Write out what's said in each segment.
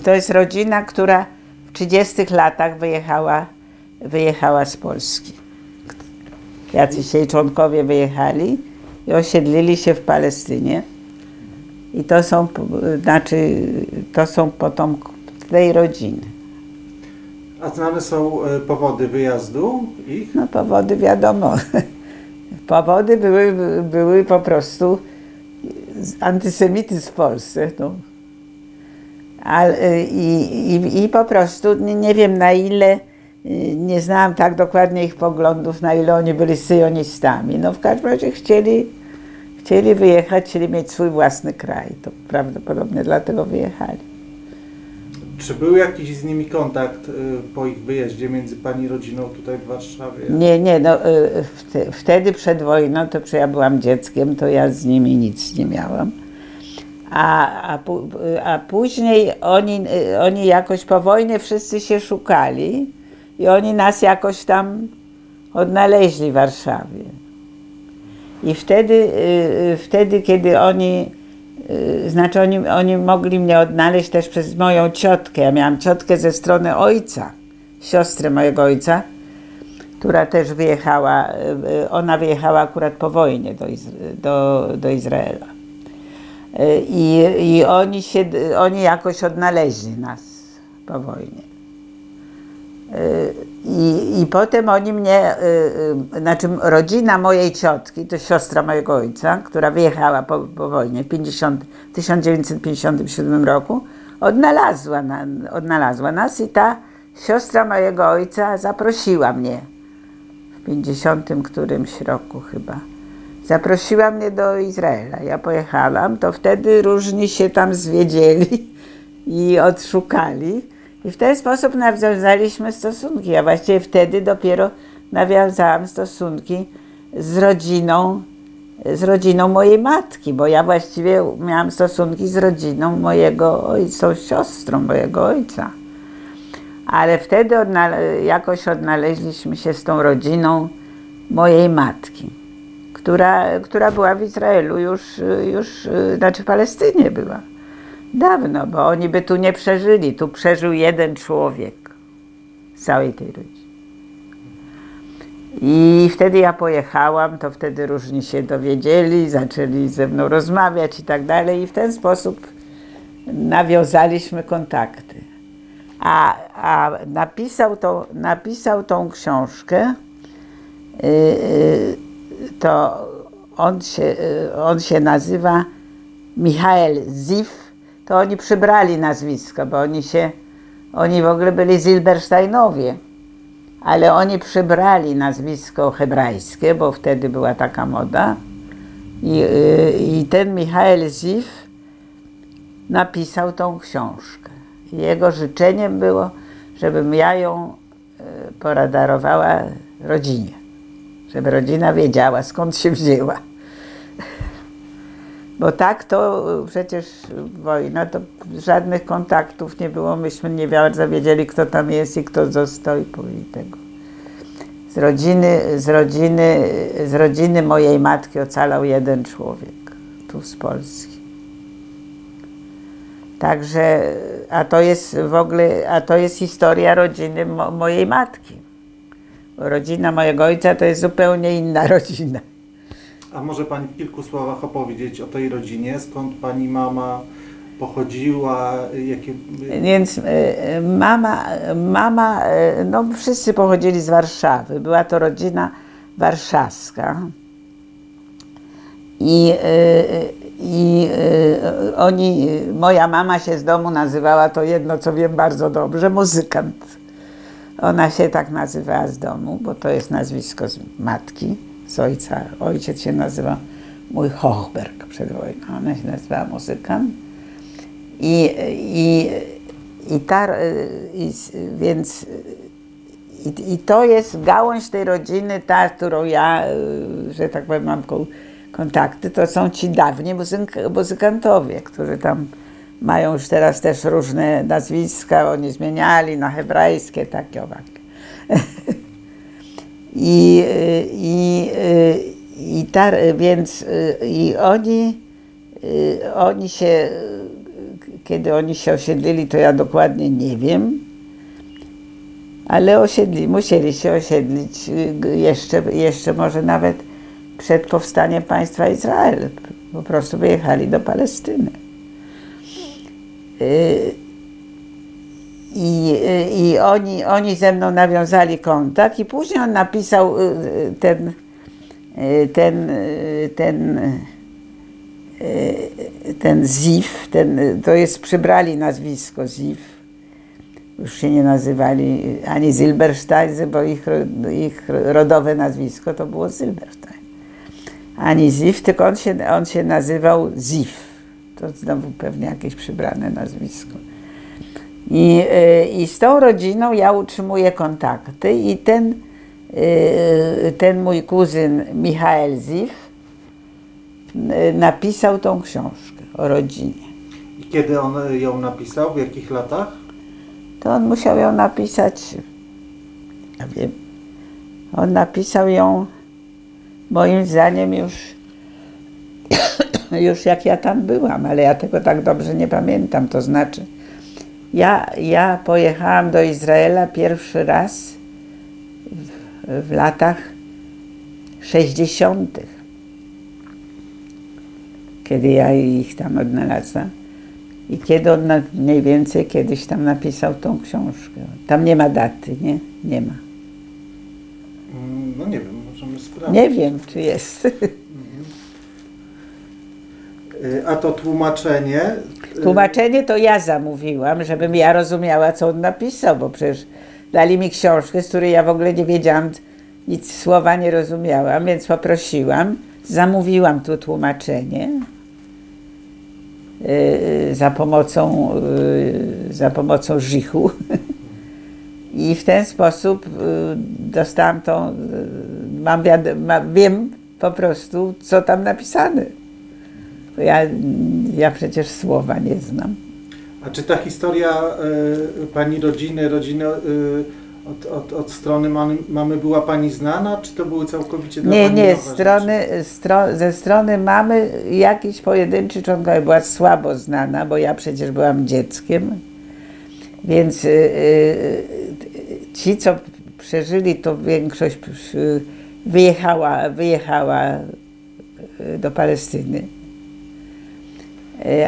To jest rodzina, która w 30 latach wyjechała z Polski. Jacyś jej członkowie wyjechali i osiedlili się w Palestynie. I to są potomkowie tej rodziny. A znane są powody wyjazdu ich? No powody wiadomo. Powody były po prostu antysemityzm w Polsce. No. I po prostu nie wiem na ile, nie znałam tak dokładnie ich poglądów, na ile oni byli syjonistami. No w każdym razie chcieli wyjechać, chcieli mieć swój własny kraj. To prawdopodobnie dlatego wyjechali. Czy był jakiś z nimi kontakt po ich wyjeździe między pani rodziną tutaj w Warszawie? Nie, no wtedy przed wojną, to ja byłam dzieckiem, to ja z nimi nic nie miałam. A później oni jakoś po wojnie wszyscy się szukali i oni nas jakoś tam odnaleźli w Warszawie. I wtedy kiedy oni mogli mnie odnaleźć też przez moją ciotkę. Ja miałam ciotkę ze strony ojca, siostrę mojego ojca, która też wyjechała, ona wyjechała akurat po wojnie do Izraela. I oni jakoś odnaleźli nas po wojnie. I potem oni mnie, znaczy rodzina mojej ciotki, to siostra mojego ojca, która wyjechała po wojnie w 1957 roku, odnalazła nas i ta siostra mojego ojca zaprosiła mnie w 50 którymś roku chyba. Zaprosiła mnie do Izraela. Ja pojechałam, to wtedy różni się tam zwiedzieli i odszukali. I w ten sposób nawiązaliśmy stosunki. Ja właściwie wtedy dopiero nawiązałam stosunki z rodziną mojej matki, bo ja właściwie miałam stosunki z rodziną mojego ojca, z siostrą mojego ojca. Ale wtedy jakoś odnaleźliśmy się z tą rodziną mojej matki, która była w Izraelu znaczy w Palestynie była. Dawno, bo oni by tu nie przeżyli. Tu przeżył jeden człowiek z całej tej rodziny. I wtedy ja pojechałam, to wtedy różni się dowiedzieli, zaczęli ze mną rozmawiać i tak dalej. I w ten sposób nawiązaliśmy kontakty. A napisał tą książkę, to on się nazywa Michael Ziff. To oni przybrali nazwisko, bo oni w ogóle byli Zilbersteinowie, ale oni przybrali nazwisko hebrajskie, bo wtedy była taka moda. I ten Michael Ziff napisał tą książkę. Jego życzeniem było, żebym ja ją podarowała rodzinie, żeby rodzina wiedziała, skąd się wzięła. Bo tak to przecież wojna, to żadnych kontaktów nie było. Myśmy nie bardzo wiedzieli, kto tam jest i kto został i tego. Z rodziny mojej matki ocalał jeden człowiek, tu z Polski. Także, a to jest historia rodziny mojej matki. Rodzina mojego ojca to jest zupełnie inna rodzina. A może pani w kilku słowach opowiedzieć o tej rodzinie, skąd pani mama pochodziła? Więc mama, no wszyscy pochodzili z Warszawy. Była to rodzina warszawska. Moja mama się z domu nazywała, to jedno co wiem bardzo dobrze, muzykant. Ona się tak nazywała z domu, bo to jest nazwisko z matki, z ojca. Ojciec się nazywa mój Hochberg przed wojną, ona się nazywała muzykant. I to jest gałąź tej rodziny, ta, którą ja, że tak powiem, mam kontakty, to są ci dawni muzykantowie, którzy tam mają już teraz też różne nazwiska, oni zmieniali na hebrajskie, takie owak. Oni się kiedy oni się osiedlili, to ja dokładnie nie wiem, ale musieli się osiedlić jeszcze może nawet przed powstaniem państwa Izrael. Po prostu wyjechali do Palestyny. I oni ze mną nawiązali kontakt i później on napisał ten Zif, to jest przybrali nazwisko Zif. Już się nie nazywali ani Zilberstein, bo ich rodowe nazwisko to było Zilberstein. Ani Zif, tylko on się nazywał Zif. To znowu pewnie jakieś przybrane nazwisko. I z tą rodziną ja utrzymuję kontakty i ten mój kuzyn Michael Zif napisał tą książkę o rodzinie. I kiedy on ją napisał? W jakich latach? To on musiał ją napisać, ja wiem, on napisał ją moim zdaniem już jak ja tam byłam, ale ja tego tak dobrze nie pamiętam, to znaczy ja pojechałam do Izraela pierwszy raz w latach 60., kiedy ja ich tam odnalazłam. I kiedy on mniej więcej kiedyś tam napisał tą książkę. Tam nie ma daty, nie? Nie ma. No nie wiem, możemy sprawdzić. Nie wiem, czy jest. A to tłumaczenie? Tłumaczenie to ja zamówiłam, żebym ja rozumiała, co on napisał, bo przecież dali mi książkę, z której ja w ogóle nie wiedziałam, nic słowa nie rozumiałam, więc poprosiłam, zamówiłam tu tłumaczenie za pomocą Żichu i w ten sposób dostałam tą, wiem po prostu, co tam napisane. Ja przecież słowa nie znam. A czy ta historia pani rodziny od strony mamy była pani znana, czy to były całkowicie dla pani Nie, nowe ze strony mamy jakiś pojedynczy członkowie była słabo znana, bo ja przecież byłam dzieckiem, więc ci, co przeżyli, to większość wyjechała do Palestyny.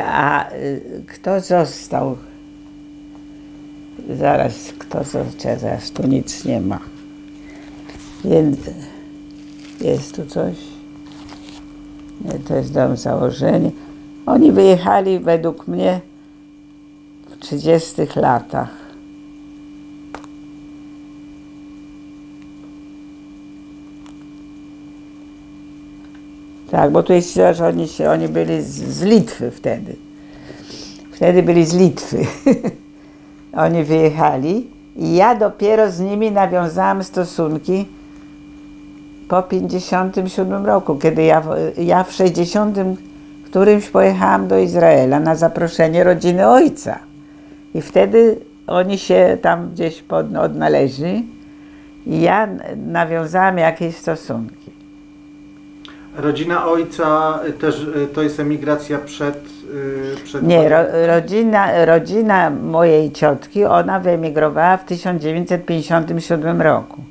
A kto został? Zaraz tu nic nie ma. Więc jest tu coś? Nie, to jest dom założenia. Oni wyjechali według mnie w 30 latach. Tak, bo tu jest, że oni byli z Litwy wtedy. Wtedy byli z Litwy. Oni wyjechali i ja dopiero z nimi nawiązałam stosunki po 57 roku, kiedy ja w 60 którymś pojechałam do Izraela na zaproszenie rodziny ojca. I wtedy oni się tam gdzieś odnaleźli i ja nawiązałam jakieś stosunki. Rodzina ojca też to jest emigracja przed Nie, rodzina mojej ciotki, ona wyemigrowała w 1957 roku.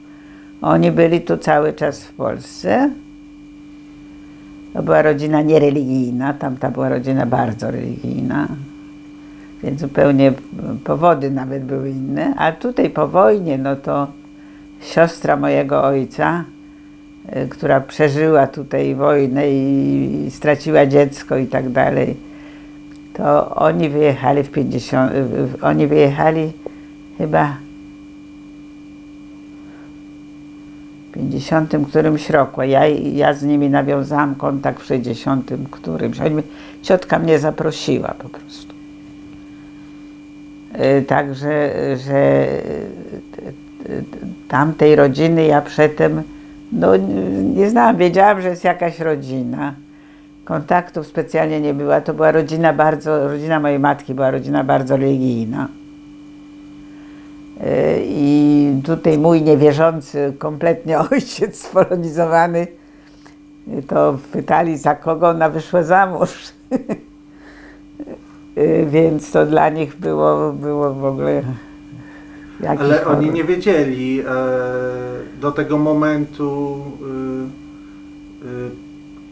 Oni byli tu cały czas w Polsce. To była rodzina niereligijna, tamta była rodzina bardzo religijna. Więc zupełnie powody nawet były inne. A tutaj po wojnie, no to siostra mojego ojca, która przeżyła tutaj wojnę i straciła dziecko i tak dalej, to oni wyjechali oni wyjechali chyba w 50 którymś roku. Ja z nimi nawiązałam kontakt w 60 którymś. Ciotka mnie zaprosiła po prostu. Także, że tamtej rodziny ja przedtem nie znałam, wiedziałam, że jest jakaś rodzina. Kontaktów specjalnie nie była. To była rodzina mojej matki była rodzina bardzo religijna. I tutaj mój niewierzący kompletnie ojciec spolonizowany, to pytali, za kogo ona wyszła za mąż. Więc to dla nich było w ogóle jakiś Ale horror. oni nie wiedzieli do tego momentu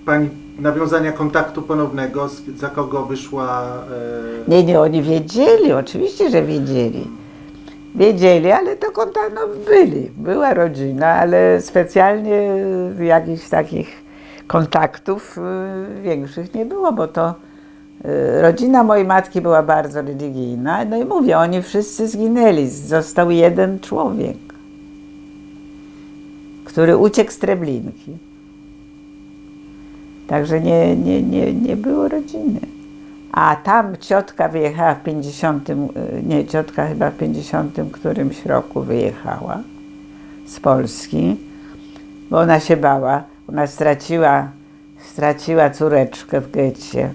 pani nawiązania kontaktu ponownego, za kogo wyszła... Nie, oni wiedzieli, oczywiście, że wiedzieli. Wiedzieli, ale to no, była rodzina, ale specjalnie jakichś takich kontaktów większych nie było, bo to rodzina mojej matki była bardzo religijna. No i mówię, oni wszyscy zginęli. Został jeden człowiek, który uciekł z Treblinki. Także nie było rodziny. A tam ciotka wyjechała w 50, nie, ciotka chyba w 50 którymś roku wyjechała z Polski, bo ona się bała. Ona straciła córeczkę w getcie.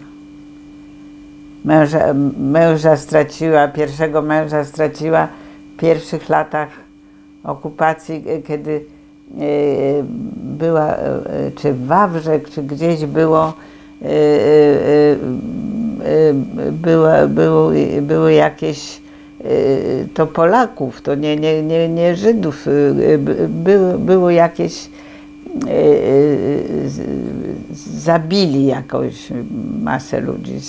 Pierwszego męża straciła w pierwszych latach okupacji, kiedy była, czy w Wawrze, czy gdzieś było jakieś, to Polaków, to nie Żydów, było jakieś, zabili jakąś masę ludzi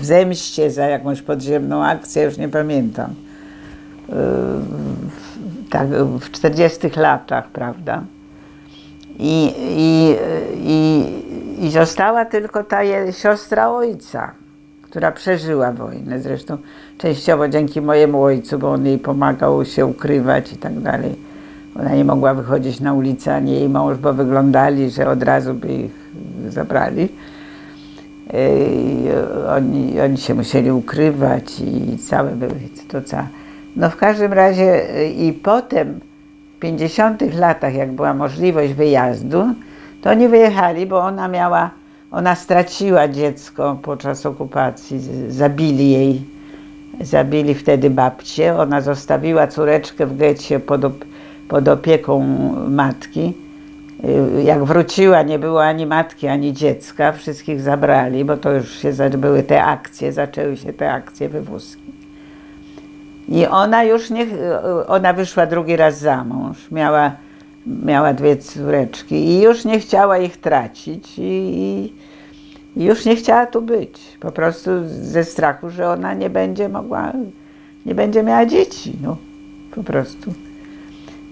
w zemście za jakąś podziemną akcję, już nie pamiętam. Tak, w 40 latach, prawda? I została tylko ta siostra ojca, która przeżyła wojnę. Zresztą częściowo dzięki mojemu ojcu, bo on jej pomagał się ukrywać i tak dalej. Ona nie mogła wychodzić na ulicę, ani jej mąż, bo wyglądali, że od razu by ich zabrali. Oni się musieli ukrywać i całe były to całe. No w każdym razie i potem w 50 latach, jak była możliwość wyjazdu, to oni wyjechali, bo ona straciła dziecko podczas okupacji, zabili wtedy babcię, ona zostawiła córeczkę w getcie pod opieką matki. Jak wróciła, nie było ani matki, ani dziecka, wszystkich zabrali, bo to już były te akcje, zaczęły się te akcje, wywózki. I ona wyszła drugi raz za mąż, miała 2 córeczki i już nie chciała ich tracić i już nie chciała tu być. Po prostu ze strachu, że ona nie będzie miała dzieci, no, po prostu.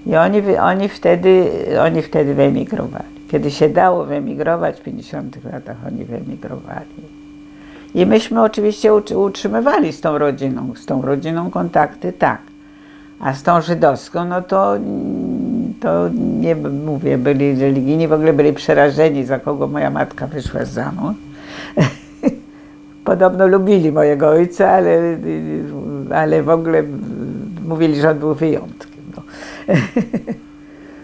I oni wtedy wyemigrowali. Kiedy się dało wyemigrować w 50 latach, oni wyemigrowali. I myśmy oczywiście utrzymywali z tą rodziną kontakty, tak. A z tą żydowską, no to nie mówię, byli religijni, w ogóle byli przerażeni, za kogo moja matka wyszła za mąż. Podobno lubili mojego ojca, ale w ogóle mówili, że on był wyjątkiem. No.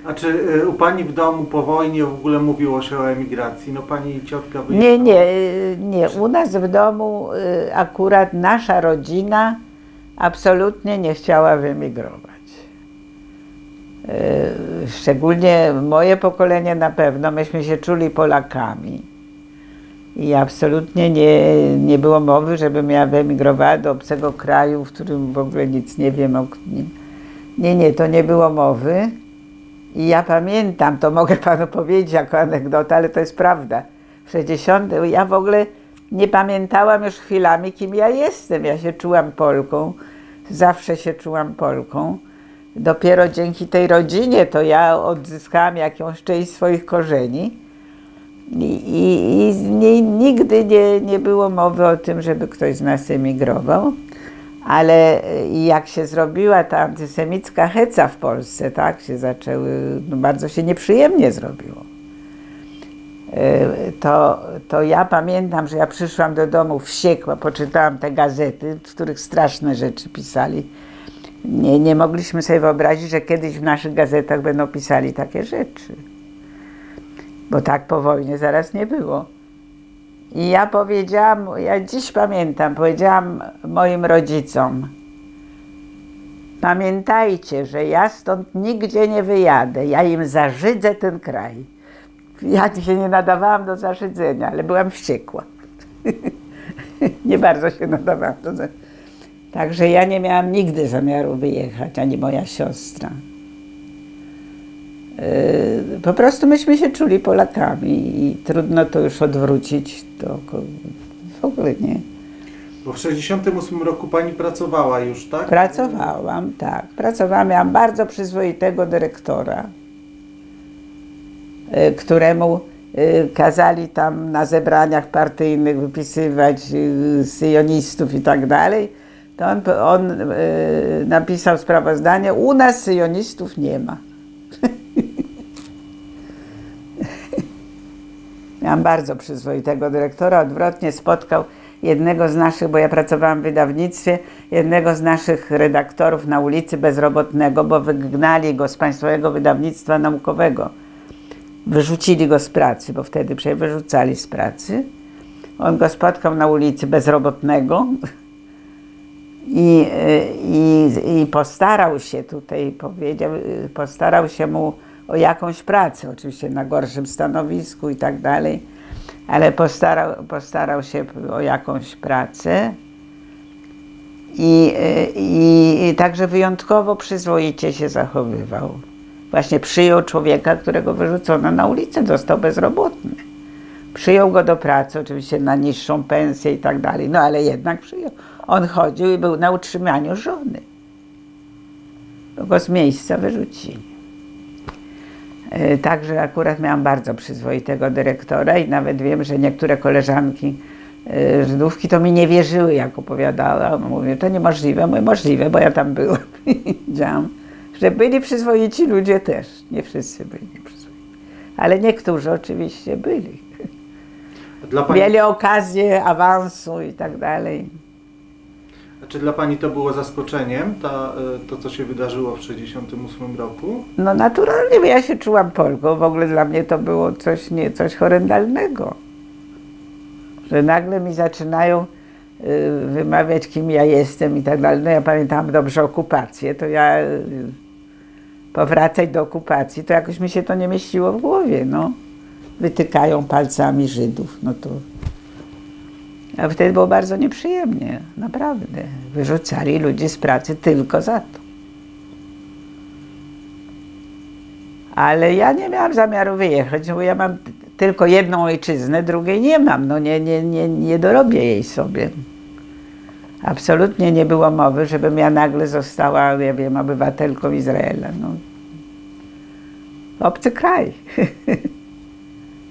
A czy u pani w domu po wojnie w ogóle mówiło się o emigracji? No pani ciotka wyjechała? Nie. U nas w domu akurat nasza rodzina absolutnie nie chciała wyemigrować. Szczególnie moje pokolenie na pewno, myśmy się czuli Polakami. I absolutnie nie było mowy, żebym ja wyemigrowała do obcego kraju, w którym w ogóle nic nie wiem o nim. Nie, to nie było mowy. I ja pamiętam, to mogę panu powiedzieć jako anegdotę, ale to jest prawda. W 60. ja w ogóle nie pamiętałam już chwilami, kim ja jestem. Ja się czułam Polką, zawsze się czułam Polką. Dopiero dzięki tej rodzinie to ja odzyskałam jakąś część swoich korzeni. I nigdy nie było mowy o tym, żeby ktoś z nas emigrował. Ale jak się zrobiła ta antysemicka heca w Polsce, tak, się zaczęły, no bardzo się nieprzyjemnie zrobiło. To ja pamiętam, że ja przyszłam do domu wściekła, poczytałam te gazety, w których straszne rzeczy pisali. Nie mogliśmy sobie wyobrazić, że kiedyś w naszych gazetach będą pisali takie rzeczy. Bo tak po wojnie zaraz nie było. I ja powiedziałam, ja dziś pamiętam, powiedziałam moim rodzicom: pamiętajcie, że ja stąd nigdzie nie wyjadę, ja im zażydzę ten kraj. Ja się nie nadawałam do zaszydzenia, ale byłam wściekła. Nie bardzo się nadawałam. Także ja nie miałam nigdy zamiaru wyjechać, ani moja siostra. Po prostu myśmy się czuli Polakami i trudno to już odwrócić. To w ogóle nie. Bo w 1968 roku pani pracowała już, tak? Pracowałam, tak. Pracowałam. Miałam bardzo przyzwoitego dyrektora, któremu kazali tam na zebraniach partyjnych wypisywać syjonistów i tak dalej. To on napisał sprawozdanie: u nas syjonistów nie ma. Miałam bardzo przyzwoitego dyrektora. Odwrotnie spotkał jednego z naszych, bo ja pracowałam w wydawnictwie, jednego z naszych redaktorów na ulicy bezrobotnego, bo wygnali go z Państwowego Wydawnictwa Naukowego. Wyrzucili go z pracy, bo wtedy wyrzucali z pracy. On go spotkał na ulicy bezrobotnego i postarał się tutaj, powiedział, postarał się mu o jakąś pracę, oczywiście na gorszym stanowisku i tak dalej, ale postarał się o jakąś pracę i także wyjątkowo przyzwoicie się zachowywał. Właśnie przyjął człowieka, którego wyrzucono na ulicę, został bezrobotny. Przyjął go do pracy, oczywiście na niższą pensję i tak dalej, no ale jednak przyjął. On chodził i był na utrzymaniu żony. Bo go z miejsca wyrzucili. Także akurat miałam bardzo przyzwoitego dyrektora i nawet wiem, że niektóre koleżanki Żydówki to mi nie wierzyły, jak opowiadałam. Mówię, to niemożliwe. Mówię, możliwe, bo ja tam byłam i widziałam, że byli przyzwoici ludzie też. Nie wszyscy byli przyzwoici, ale niektórzy oczywiście byli. Mieli okazję awansu i tak dalej. A czy dla pani to było zaskoczeniem, to co się wydarzyło w 1968 roku? No naturalnie, bo ja się czułam Polką. W ogóle dla mnie to było coś horrendalnego. Że nagle mi zaczynają wymawiać, kim ja jestem i tak dalej. No ja pamiętam dobrze okupację, to ja powracać do okupacji, to jakoś mi się to nie mieściło w głowie, no. Wytykają palcami Żydów, no to... A wtedy było bardzo nieprzyjemnie, naprawdę. Wyrzucali ludzi z pracy tylko za to. Ale ja nie miałam zamiaru wyjechać, bo ja mam tylko jedną ojczyznę, drugiej nie mam. No nie dorobię jej sobie. Absolutnie nie było mowy, żebym ja nagle została, ja wiem, obywatelką Izraela. No. Obcy kraj.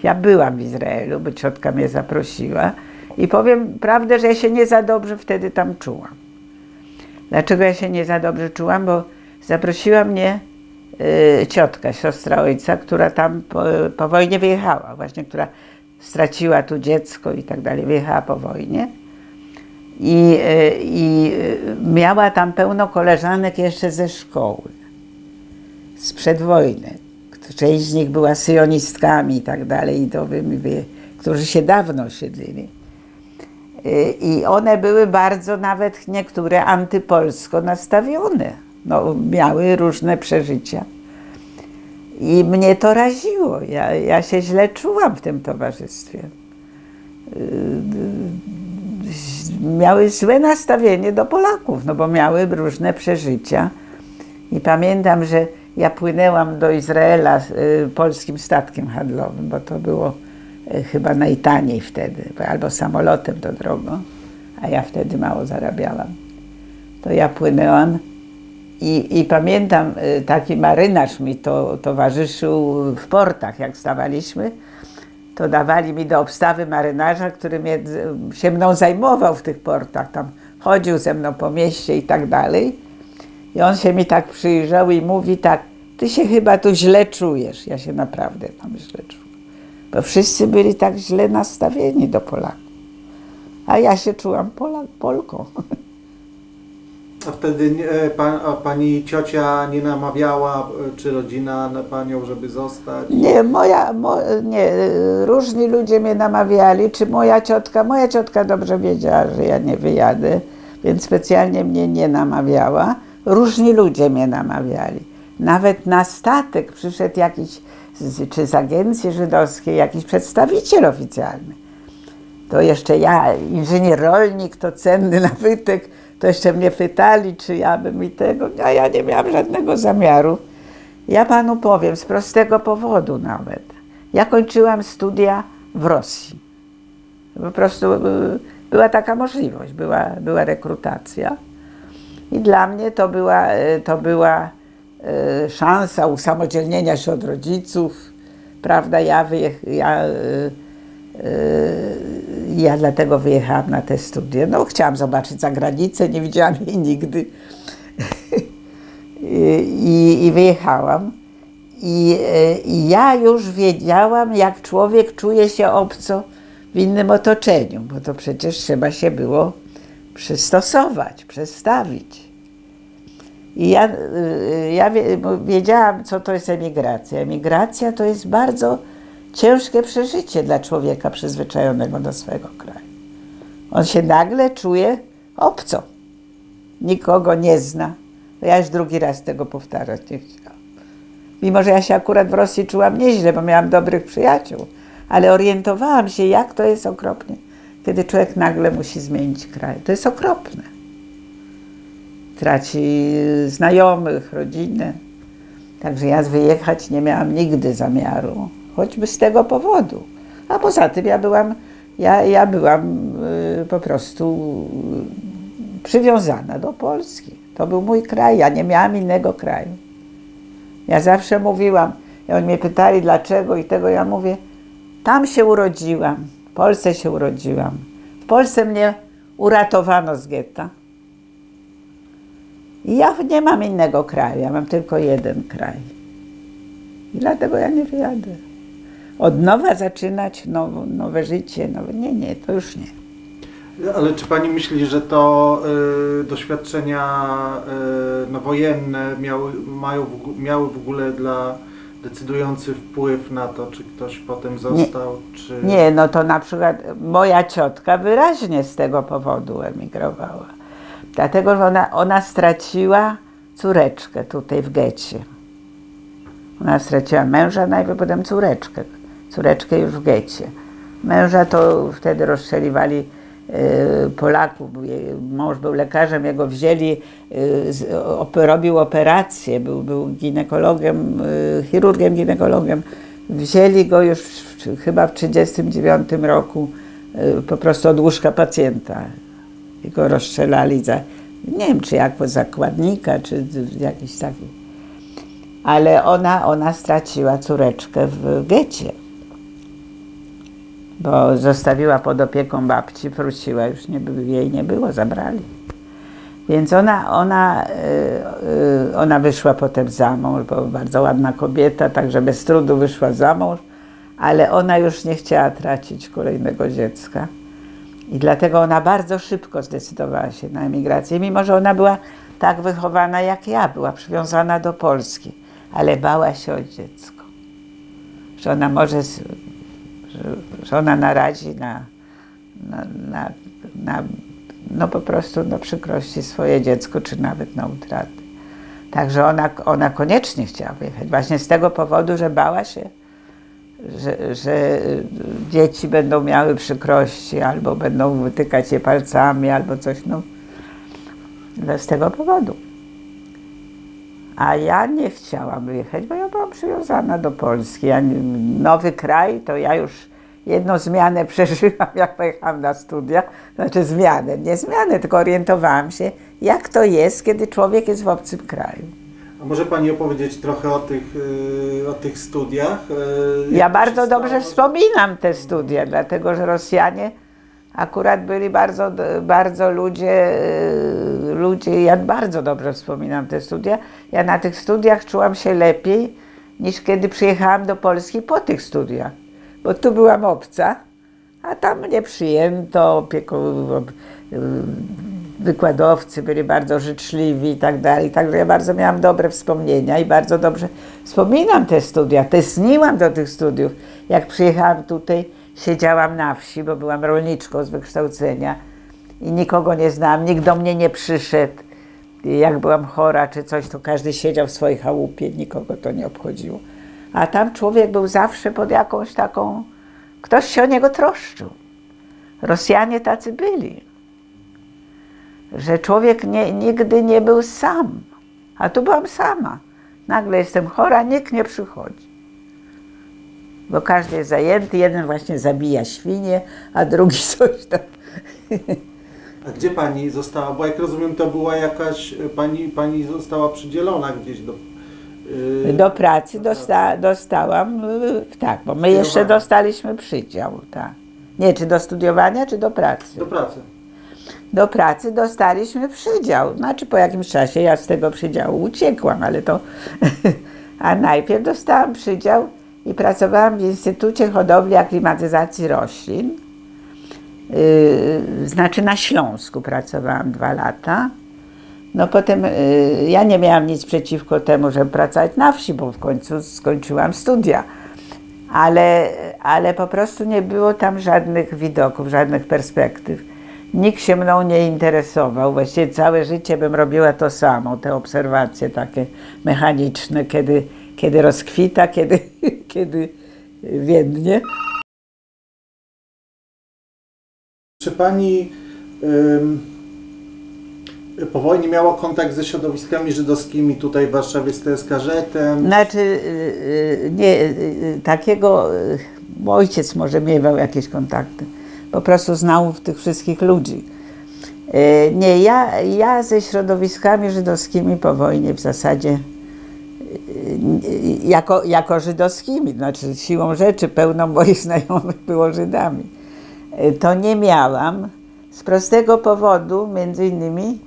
Ja byłam w Izraelu, bo ciotka mnie zaprosiła. I powiem prawdę, że ja się nie za dobrze wtedy tam czułam. Dlaczego ja się nie za dobrze czułam? Bo zaprosiła mnie ciotka, siostra ojca, która tam po wojnie wyjechała, właśnie, która straciła tu dziecko i tak dalej, wyjechała po wojnie. I miała tam pełno koleżanek jeszcze ze szkoły, sprzed wojny. Część z nich była syjonistkami i tak dalej, którzy się dawno osiedlili. I one były bardzo, nawet niektóre, antypolsko nastawione. No, miały różne przeżycia. I mnie to raziło. Ja się źle czułam w tym towarzystwie. Miały złe nastawienie do Polaków, no bo miały różne przeżycia. I pamiętam, że ja płynęłam do Izraela polskim statkiem handlowym, bo to było chyba najtaniej wtedy, albo samolotem to drogo, a ja wtedy mało zarabiałam. To ja płynęłam i pamiętam, taki marynarz mi towarzyszył w portach, jak stawaliśmy, to dawali mi do obstawy marynarza, który się mną zajmował w tych portach, tam chodził ze mną po mieście i tak dalej. I on się mi tak przyjrzał i mówi tak, ty się chyba tu źle czujesz. Ja się naprawdę tam źle czuję. Bo wszyscy byli tak źle nastawieni do Polaków. A ja się czułam Polką. A wtedy pani ciocia nie namawiała, czy rodzina na panią, żeby zostać? Nie, nie, różni ludzie mnie namawiali, czy moja ciotka dobrze wiedziała, że ja nie wyjadę, więc specjalnie mnie nie namawiała. Różni ludzie mnie namawiali. Nawet na statek przyszedł jakiś, czy z agencji żydowskiej, jakiś przedstawiciel oficjalny. To jeszcze ja, inżynier rolnik, to cenny nabytek, to jeszcze mnie pytali, czy ja bym i tego, a ja nie miałam żadnego zamiaru. Ja panu powiem, z prostego powodu nawet. Ja kończyłam studia w Rosji. Po prostu była taka możliwość, była rekrutacja. I dla mnie to była szansa usamodzielnienia się od rodziców, prawda? Ja dlatego wyjechałam na te studia. No, chciałam zobaczyć zagranicę, nie widziałam jej nigdy. I wyjechałam. I ja już wiedziałam, jak człowiek czuje się obco w innym otoczeniu, bo to przecież trzeba się było przystosować, przestawić. I ja wiedziałam, co to jest emigracja. Emigracja to jest bardzo ciężkie przeżycie dla człowieka przyzwyczajonego do swojego kraju. On się nagle czuje obco. Nikogo nie zna. Ja już drugi raz tego powtarzać nie chciałam. Mimo że ja się akurat w Rosji czułam nieźle, bo miałam dobrych przyjaciół, ale orientowałam się, jak to jest okropnie, kiedy człowiek nagle musi zmienić kraj. To jest okropne. Traci znajomych, rodzinę. Także ja wyjechać nie miałam nigdy zamiaru, choćby z tego powodu. A poza tym ja byłam po prostu przywiązana do Polski. To był mój kraj, ja nie miałam innego kraju. Ja zawsze mówiłam, oni mnie pytali dlaczego i tego, ja mówię, tam się urodziłam, w Polsce się urodziłam. W Polsce mnie uratowano z getta. I ja nie mam innego kraju, ja mam tylko jeden kraj. I dlatego ja nie wyjadę. Od nowa zaczynać nowe życie, nie, to już nie. Ale czy pani myśli, że to doświadczenia wojenne miały w ogóle decydujący wpływ na to, czy ktoś potem został? Czy... Nie, no to na przykład moja ciotka wyraźnie z tego powodu emigrowała. Dlatego, że ona straciła córeczkę tutaj w getcie. Ona straciła męża, najpierw potem córeczkę. Córeczkę już w getcie. Męża to wtedy rozstrzeliwali Polaków. Mąż był lekarzem, jego wzięli, robił operację, był ginekologiem, chirurgiem, ginekologiem. Wzięli go już chyba w 1939 roku po prostu od łóżka pacjenta. I go rozstrzelali za, nie wiem, czy jako zakładnika, czy jakiś taki. Ale ona straciła córeczkę w getcie. Bo zostawiła pod opieką babci, wróciła, już jej nie było, zabrali. Więc ona wyszła potem za mąż, bo bardzo ładna kobieta, także bez trudu wyszła za mąż, ale ona już nie chciała tracić kolejnego dziecka. I dlatego ona bardzo szybko zdecydowała się na emigrację, mimo że ona była tak wychowana jak ja, była przywiązana do Polski, ale bała się o dziecko, że ona może, że ona narazi no po prostu na przykrości swoje dziecko, czy nawet na utratę. Także ona koniecznie chciała wyjechać, właśnie z tego powodu, że bała się, że dzieci będą miały przykrości, albo będą wytykać je palcami, albo coś, z tego powodu. A ja nie chciałam wyjechać, bo ja byłam przywiązana do Polski. Nowy kraj, to ja już jedną zmianę przeżyłam, jak pojechałam na studia. Znaczy zmianę, nie zmianę, tylko orientowałam się, jak to jest, kiedy człowiek jest w obcym kraju. A może pani opowiedzieć trochę o tych studiach? Ja bardzo dobrze wspominam te studia, dlatego że Rosjanie akurat byli bardzo ludzie, ja bardzo dobrze wspominam te studia. Ja na tych studiach czułam się lepiej, niż kiedy przyjechałam do Polski po tych studiach. Bo tu byłam obca, a tam mnie przyjęto, wykładowcy byli bardzo życzliwi i tak dalej. Także ja bardzo miałam dobre wspomnienia i bardzo dobrze wspominam te studia. Tęskniłam do tych studiów. Jak przyjechałam tutaj, siedziałam na wsi, bo byłam rolniczką z wykształcenia i nikogo nie znałam, nikt do mnie nie przyszedł. Jak byłam chora czy coś, to każdy siedział w swojej chałupie, nikogo to nie obchodziło. A tam człowiek był zawsze pod jakąś taką, ktoś się o niego troszczył. Rosjanie tacy byli, że człowiek nigdy nie był sam, a tu byłam sama. Nagle jestem chora, nikt nie przychodzi. Bo każdy jest zajęty, jeden właśnie zabija świnie, a drugi coś tam. A gdzie pani została? Bo jak rozumiem, to była jakaś, pani została przydzielona gdzieś do... Do pracy dostałam, tak, bo my jeszcze dostaliśmy przydział, tak. Nie, czy do studiowania, czy do pracy? Do pracy. Do pracy dostaliśmy przydział, znaczy po jakimś czasie ja z tego przydziału uciekłam, ale to... A najpierw dostałam przydział i pracowałam w Instytucie Hodowli i Aklimatyzacji Roślin. Znaczy na Śląsku pracowałam 2 lata. No potem ja nie miałam nic przeciwko temu, żeby pracować na wsi, bo w końcu skończyłam studia. Ale po prostu nie było tam żadnych widoków, żadnych perspektyw. Nikt się mną nie interesował. Właściwie całe życie bym robiła to samo, te obserwacje takie mechaniczne, kiedy rozkwita, kiedy wiednie. Czy pani po wojnie miała kontakt ze środowiskami żydowskimi tutaj w Warszawie, z TSKŻ-em? Znaczy, nie, takiego, ojciec może miewał jakieś kontakty. Po prostu znał tych wszystkich ludzi. Nie, ja ze środowiskami żydowskimi po wojnie w zasadzie jako żydowskimi, znaczy siłą rzeczy pełno moich znajomych było Żydami. To nie miałam z prostego powodu, między innymi,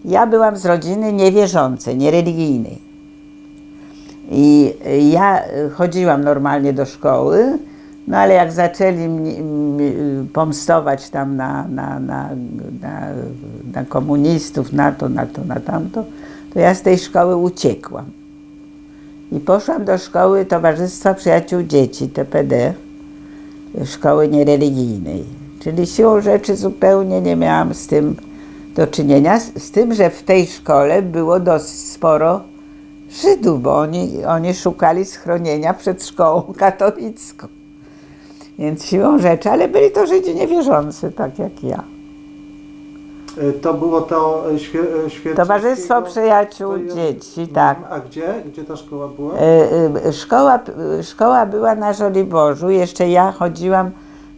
ja byłam z rodziny niewierzącej, niereligijnej. I ja chodziłam normalnie do szkoły, no ale jak zaczęli pomstować tam na komunistów, na tamto, to ja z tej szkoły uciekłam. I poszłam do szkoły Towarzystwa Przyjaciół Dzieci, TPD, szkoły niereligijnej. Czyli siłą rzeczy zupełnie nie miałam z tym do czynienia, z tym, że w tej szkole było dosyć sporo Żydów, bo oni szukali schronienia przed szkołą katolicką. Więc siłą rzeczy, ale byli to Żydzi niewierzący, tak jak ja. To było to Towarzystwo Przyjaciół Dzieci, tak. A gdzie ta szkoła była? Szkoła była na Żoliborzu, jeszcze ja chodziłam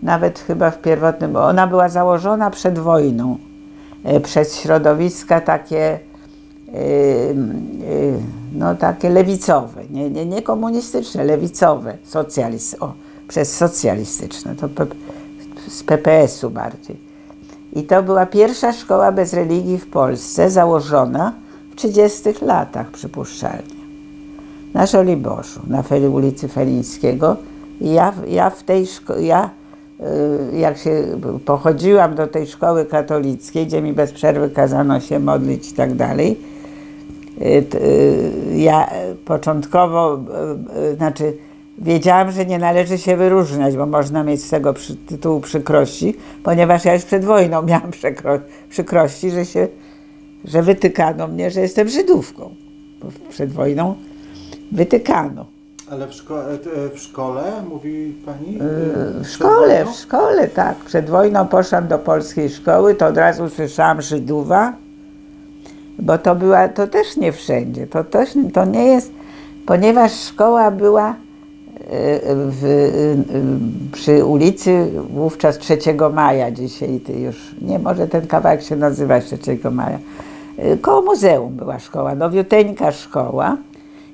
nawet chyba w pierwotnym, bo ona była założona przed wojną przez środowiska takie, no takie lewicowe, nie komunistyczne, lewicowe, przez socjalistyczne, to z PPS-u bardziej. I to była pierwsza szkoła bez religii w Polsce, założona w 30 latach przypuszczalnie. Na Żoliborzu, na ulicy Felińskiego. I ja w tej szkole, jak się pochodziłam do tej szkoły katolickiej, gdzie mi bez przerwy kazano się modlić i tak dalej, ja początkowo, znaczy wiedziałam, że nie należy się wyróżniać, bo można mieć z tego tytułu przykrości, ponieważ ja już przed wojną miałam przykrości, że wytykano mnie, że jestem Żydówką. Bo przed wojną wytykano. Ale w szkole, mówi pani? W szkole, tak. Przed wojną poszłam do polskiej szkoły, to od razu słyszałam Żydowa, bo to też nie wszędzie, to nie jest, ponieważ szkoła była przy ulicy wówczas 3 Maja, dzisiaj już, nie, może ten kawałek się nazywa 3 Maja, koło muzeum była szkoła, nowiuteńka szkoła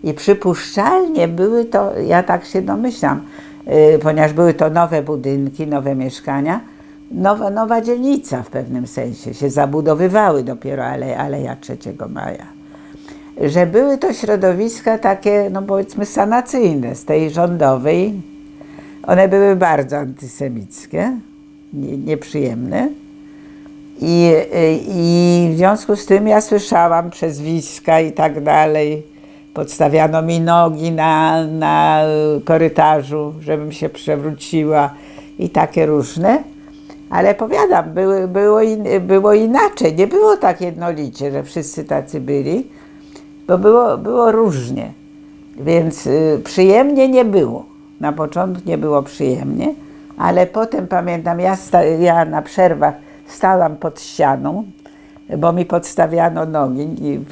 i przypuszczalnie były to, ja tak się domyślam, ponieważ były to nowe budynki, nowe mieszkania, nowa dzielnica w pewnym sensie, się zabudowywały dopiero Aleja 3 Maja. Że były to środowiska takie, no powiedzmy sanacyjne, z tej rządowej. One były bardzo antysemickie, nieprzyjemne. I w związku z tym ja słyszałam przezwiska i tak dalej. Podstawiano mi nogi na korytarzu, żebym się przewróciła i takie różne. Ale powiadam, było inaczej, nie było tak jednolicie, że wszyscy tacy byli. Bo było różnie, więc przyjemnie nie było. Na początku nie było przyjemnie, Ale potem pamiętam, ja na przerwach stałam pod ścianą, bo mi podstawiano nogi,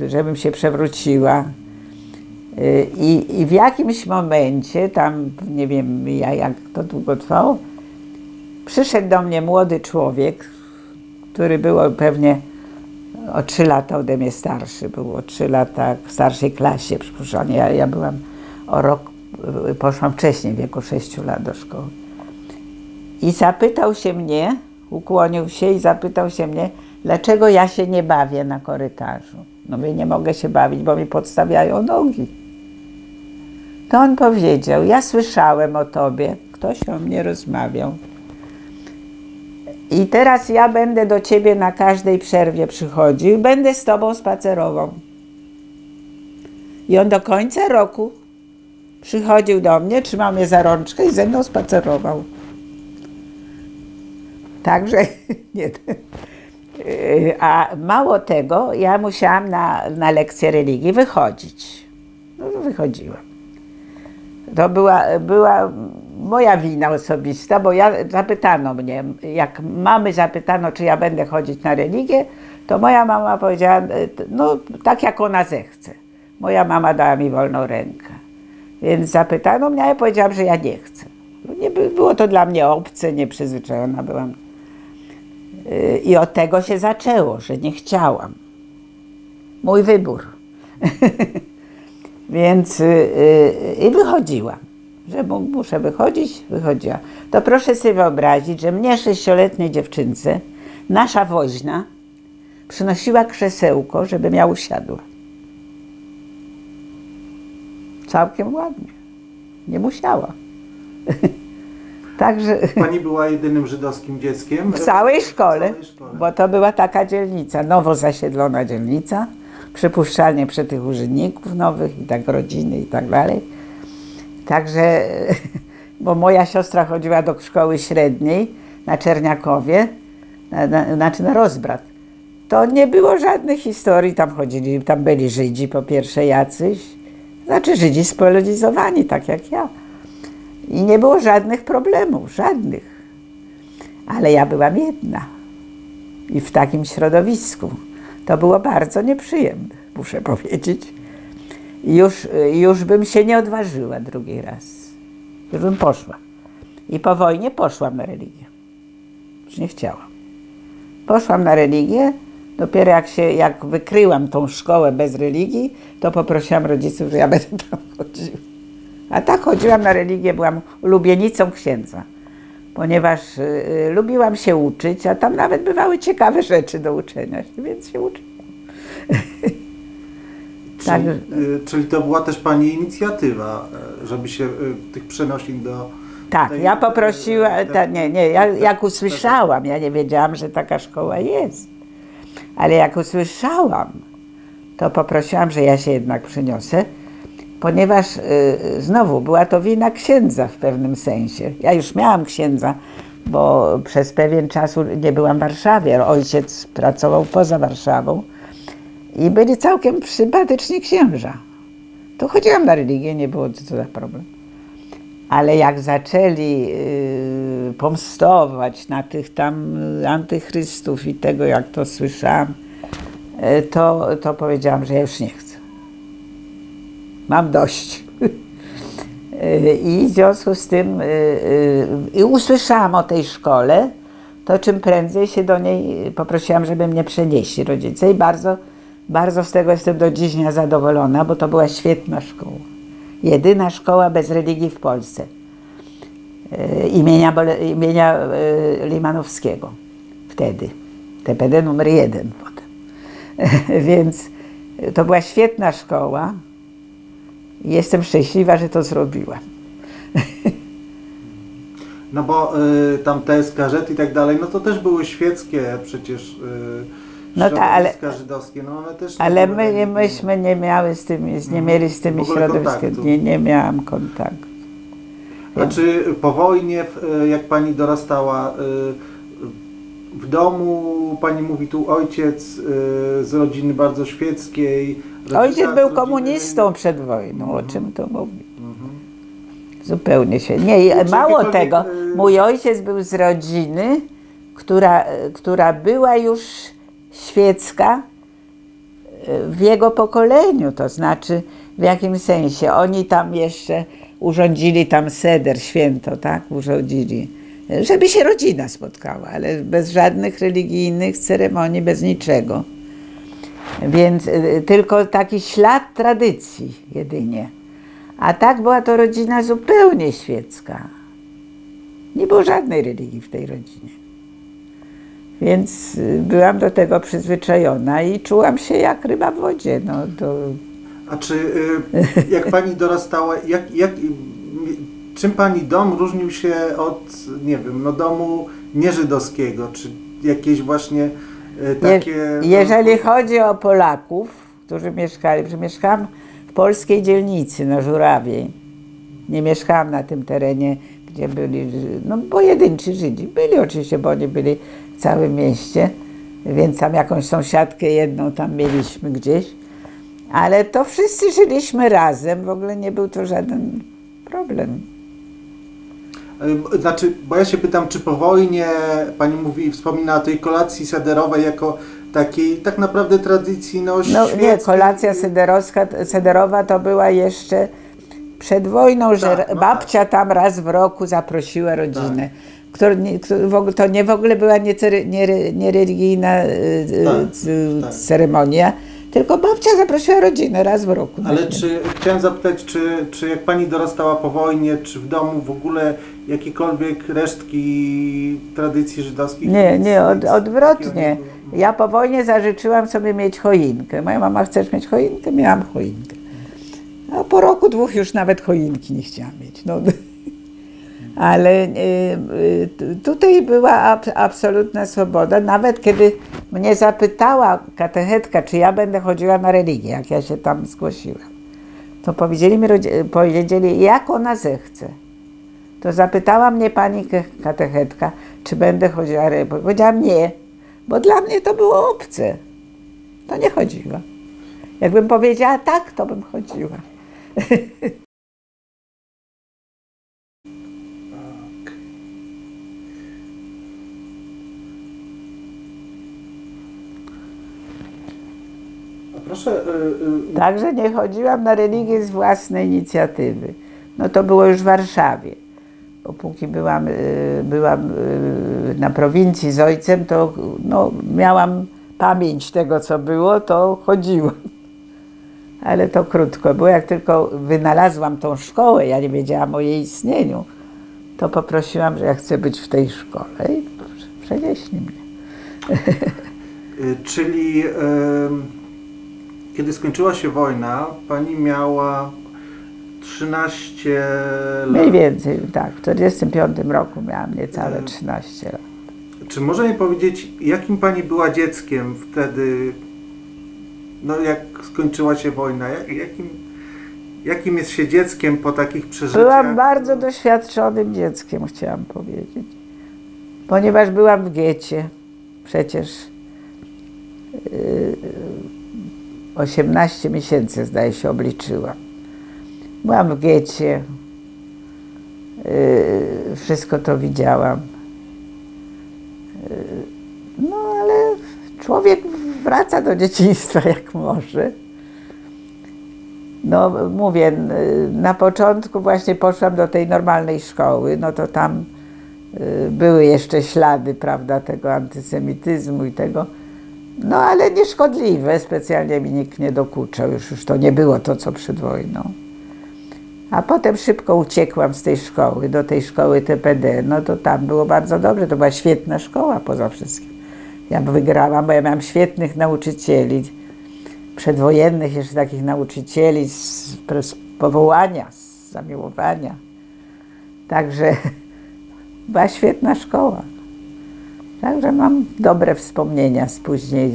żebym się przewróciła. I w jakimś momencie, tam nie wiem jak to długo trwało, przyszedł do mnie młody człowiek, który był pewnie o 3 lata ode mnie starszy, był o 3 lata w starszej klasie, przypuszczam. Ja byłam o rok, poszłam wcześniej, w wieku 6 lat do szkoły. I zapytał się mnie, ukłonił się i zapytał się mnie, dlaczego ja się nie bawię na korytarzu. No mówię, nie mogę się bawić, bo mi podstawiają nogi. To on powiedział, ja słyszałem o tobie, ktoś o mnie rozmawiał. I teraz ja będę do ciebie na każdej przerwie przychodził i będę z tobą spacerował. I on do końca roku przychodził do mnie, trzymał mnie za rączkę i ze mną spacerował. Także, nie. A mało tego, ja musiałam na lekcję religii wychodzić. No, wychodziłam. To była moja wina osobista, bo zapytano mnie, jak mamy zapytano, czy ja będę chodzić na religię, to moja mama powiedziała, no tak jak ona zechce. Moja mama dała mi wolną rękę. Więc zapytano mnie, a ja powiedziałam, że ja nie chcę. Nie było to dla mnie obce, nieprzyzwyczajona byłam. I od tego się zaczęło, że nie chciałam. Mój wybór. Więc i wychodziłam. Że muszę wychodzić, wychodziłam. To proszę sobie wyobrazić, że mnie 6-letniej dziewczynce nasza woźna przynosiła krzesełko, żebym ja usiadła. Całkiem ładnie. Nie musiała. Także... Pani była jedynym żydowskim dzieckiem? W całej szkole, bo to była taka dzielnica, nowo zasiedlona dzielnica, przypuszczalnie przy tych urzędników nowych i tak rodziny i tak dalej. Także, bo moja siostra chodziła do szkoły średniej na Czerniakowie, znaczy na Rozbrat. To nie było żadnych historii, tam byli Żydzi po pierwsze jacyś, znaczy Żydzi spolonizowani, tak jak ja. I nie było żadnych problemów, żadnych. Ale ja byłam jedna i w takim środowisku. To było bardzo nieprzyjemne, muszę powiedzieć. Już bym się nie odważyła drugi raz. Już bym poszła. I po wojnie poszłam na religię. Już nie chciałam. Poszłam na religię. Dopiero jak wykryłam tą szkołę bez religii, to poprosiłam rodziców, że ja będę tam chodziła. A tak chodziłam na religię, byłam ulubienicą księdza. Ponieważ lubiłam się uczyć, a tam nawet bywały ciekawe rzeczy do uczenia się, więc się uczyłam. Czyli to była też Pani inicjatywa, żeby się tych przenosin do... Tak, ja poprosiłam, jak usłyszałam, ja nie wiedziałam, że taka szkoła jest, ale jak usłyszałam, to poprosiłam, że ja się jednak przyniosę, ponieważ znowu była to wina księdza w pewnym sensie. Ja już miałam księdza, bo przez pewien czas nie byłam w Warszawie, ojciec pracował poza Warszawą. I byli całkiem sympatyczni księża. To chodziłam na religię, nie było to za problem. Ale jak zaczęli pomstować na tych tam antychrystów i tego, jak to słyszałam, to powiedziałam, że ja już nie chcę. Mam dość. I w związku z tym usłyszałam o tej szkole, to czym prędzej się do niej poprosiłam, żeby mnie przenieśli rodzice i bardzo z tego jestem do dziś zadowolona, bo to była świetna szkoła. Jedyna szkoła bez religii w Polsce. Imienia Limanowskiego. Wtedy. TPD numer 1 potem. Więc to była świetna szkoła. I jestem szczęśliwa, że to zrobiłam. No bo tam TSKZ i tak dalej, no to też były świeckie przecież środowiska żydowskie, no one też... Ale myśmy nie miały z tymi, nie mieli z tymi środowiskami, nie miałam kontaktu. A czy po wojnie, jak Pani dorastała, w domu, Pani mówi tu ojciec z rodziny bardzo świeckiej... Ojciec był komunistą przed wojną, o czym to mówi. Zupełnie się. Nie, mało tego, mój ojciec był z rodziny, która była już świecka w jego pokoleniu, to znaczy w jakim sensie? Oni tam jeszcze urządzili tam seder, święto, tak? Urządzili, żeby się rodzina spotkała, ale bez żadnych religijnych ceremonii, bez niczego. Więc tylko taki ślad tradycji jedynie. A tak była to rodzina zupełnie świecka. Nie było żadnej religii w tej rodzinie. Więc byłam do tego przyzwyczajona i czułam się jak ryba w wodzie. No, to... A czy jak pani dorastała, czym pani dom różnił się od, nie wiem, no domu nieżydowskiego? Czy jakieś właśnie takie... Jeżeli chodzi o Polaków, którzy mieszkali, że mieszkałam w polskiej dzielnicy na Żurawiej. Nie mieszkałam na tym terenie, gdzie byli no, pojedynczy Żydzi. Byli oczywiście, bo oni byli w całym mieście, więc tam jakąś sąsiadkę jedną tam mieliśmy gdzieś. Ale to wszyscy żyliśmy razem, w ogóle nie był to żaden problem. Znaczy, bo ja się pytam, czy po wojnie pani wspomina o tej kolacji sederowej jako takiej tak naprawdę tradycji no nie, kolacja sederowa to była jeszcze przed wojną, że tak, no babcia tak. Tam raz w roku zaprosiła rodzinę. Tak. To w ogóle była niereligijna ceremonia, tylko babcia zaprosiła rodzinę raz w roku. Ale chciałem zapytać, czy jak pani dorastała po wojnie, czy w domu w ogóle jakiekolwiek resztki tradycji żydowskich? Nie, odwrotnie. Ja po wojnie zażyczyłam sobie mieć choinkę. Moja mama, chcesz mieć choinkę? Miałam choinkę. A po roku, dwóch już nawet choinki nie chciałam mieć. No. Ale tutaj była absolutna swoboda. Nawet kiedy mnie zapytała katechetka, czy ja będę chodziła na religię, jak ja się tam zgłosiłam, to powiedzieli, jak ona zechce. To zapytała mnie pani katechetka, czy będę chodziła na religię. Powiedziałam nie, bo dla mnie to było obce. To nie chodziła. Jakbym powiedziała tak, to bym chodziła. Proszę, Także nie chodziłam na religię z własnej inicjatywy. No to było już w Warszawie. Bo póki byłam na prowincji z ojcem, to no, miałam pamięć tego, co było, to chodziłam. Ale to krótko było. Jak tylko wynalazłam tą szkołę, ja nie wiedziałam o jej istnieniu, to poprosiłam, że ja chcę być w tej szkole i przenieśli mnie. Czyli kiedy skończyła się wojna, pani miała 13 lat. Mniej więcej, tak. W 1945 roku miałam niecałe 13 lat. Czy może mi powiedzieć, jakim pani była dzieckiem wtedy, no jak skończyła się wojna? Jakim jest się dzieckiem po takich przeżyciach? Byłam bardzo doświadczonym dzieckiem, chciałam powiedzieć. Ponieważ byłam w getcie. Przecież 18 miesięcy, zdaje się, obliczyłam. Byłam w getcie. Wszystko to widziałam. No ale człowiek wraca do dzieciństwa jak może. No mówię, na początku właśnie poszłam do tej normalnej szkoły, no to tam były jeszcze ślady, prawda, tego antysemityzmu i tego, no ale nieszkodliwe, specjalnie mi nikt nie dokuczał, już to nie było to, co przed wojną. A potem szybko uciekłam z tej szkoły, do tej szkoły TPD, no to tam było bardzo dobrze, to była świetna szkoła poza wszystkim. Ja wygrałam, bo ja miałam świetnych nauczycieli, przedwojennych jeszcze takich nauczycieli z powołania, z zamiłowania. Także była świetna szkoła. Także mam dobre wspomnienia z później.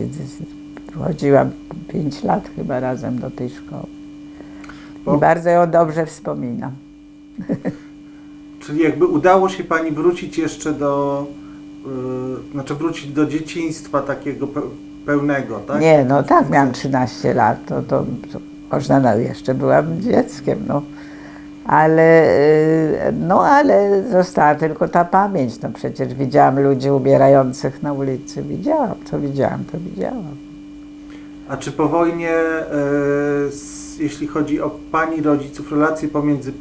Chodziłam 5 lat chyba razem do tej szkoły. I bardzo ją dobrze wspominam. Czyli jakby udało się pani wrócić jeszcze do, znaczy wrócić do dzieciństwa takiego pełnego, tak? Nie, no tak, miałam 13 lat, to można, no, jeszcze byłam dzieckiem, no. ale została tylko ta pamięć. No przecież widziałam ludzi umierających na ulicy. Widziałam, to widziałam. A czy po wojnie, jeśli chodzi o pani rodziców, relacje pomiędzy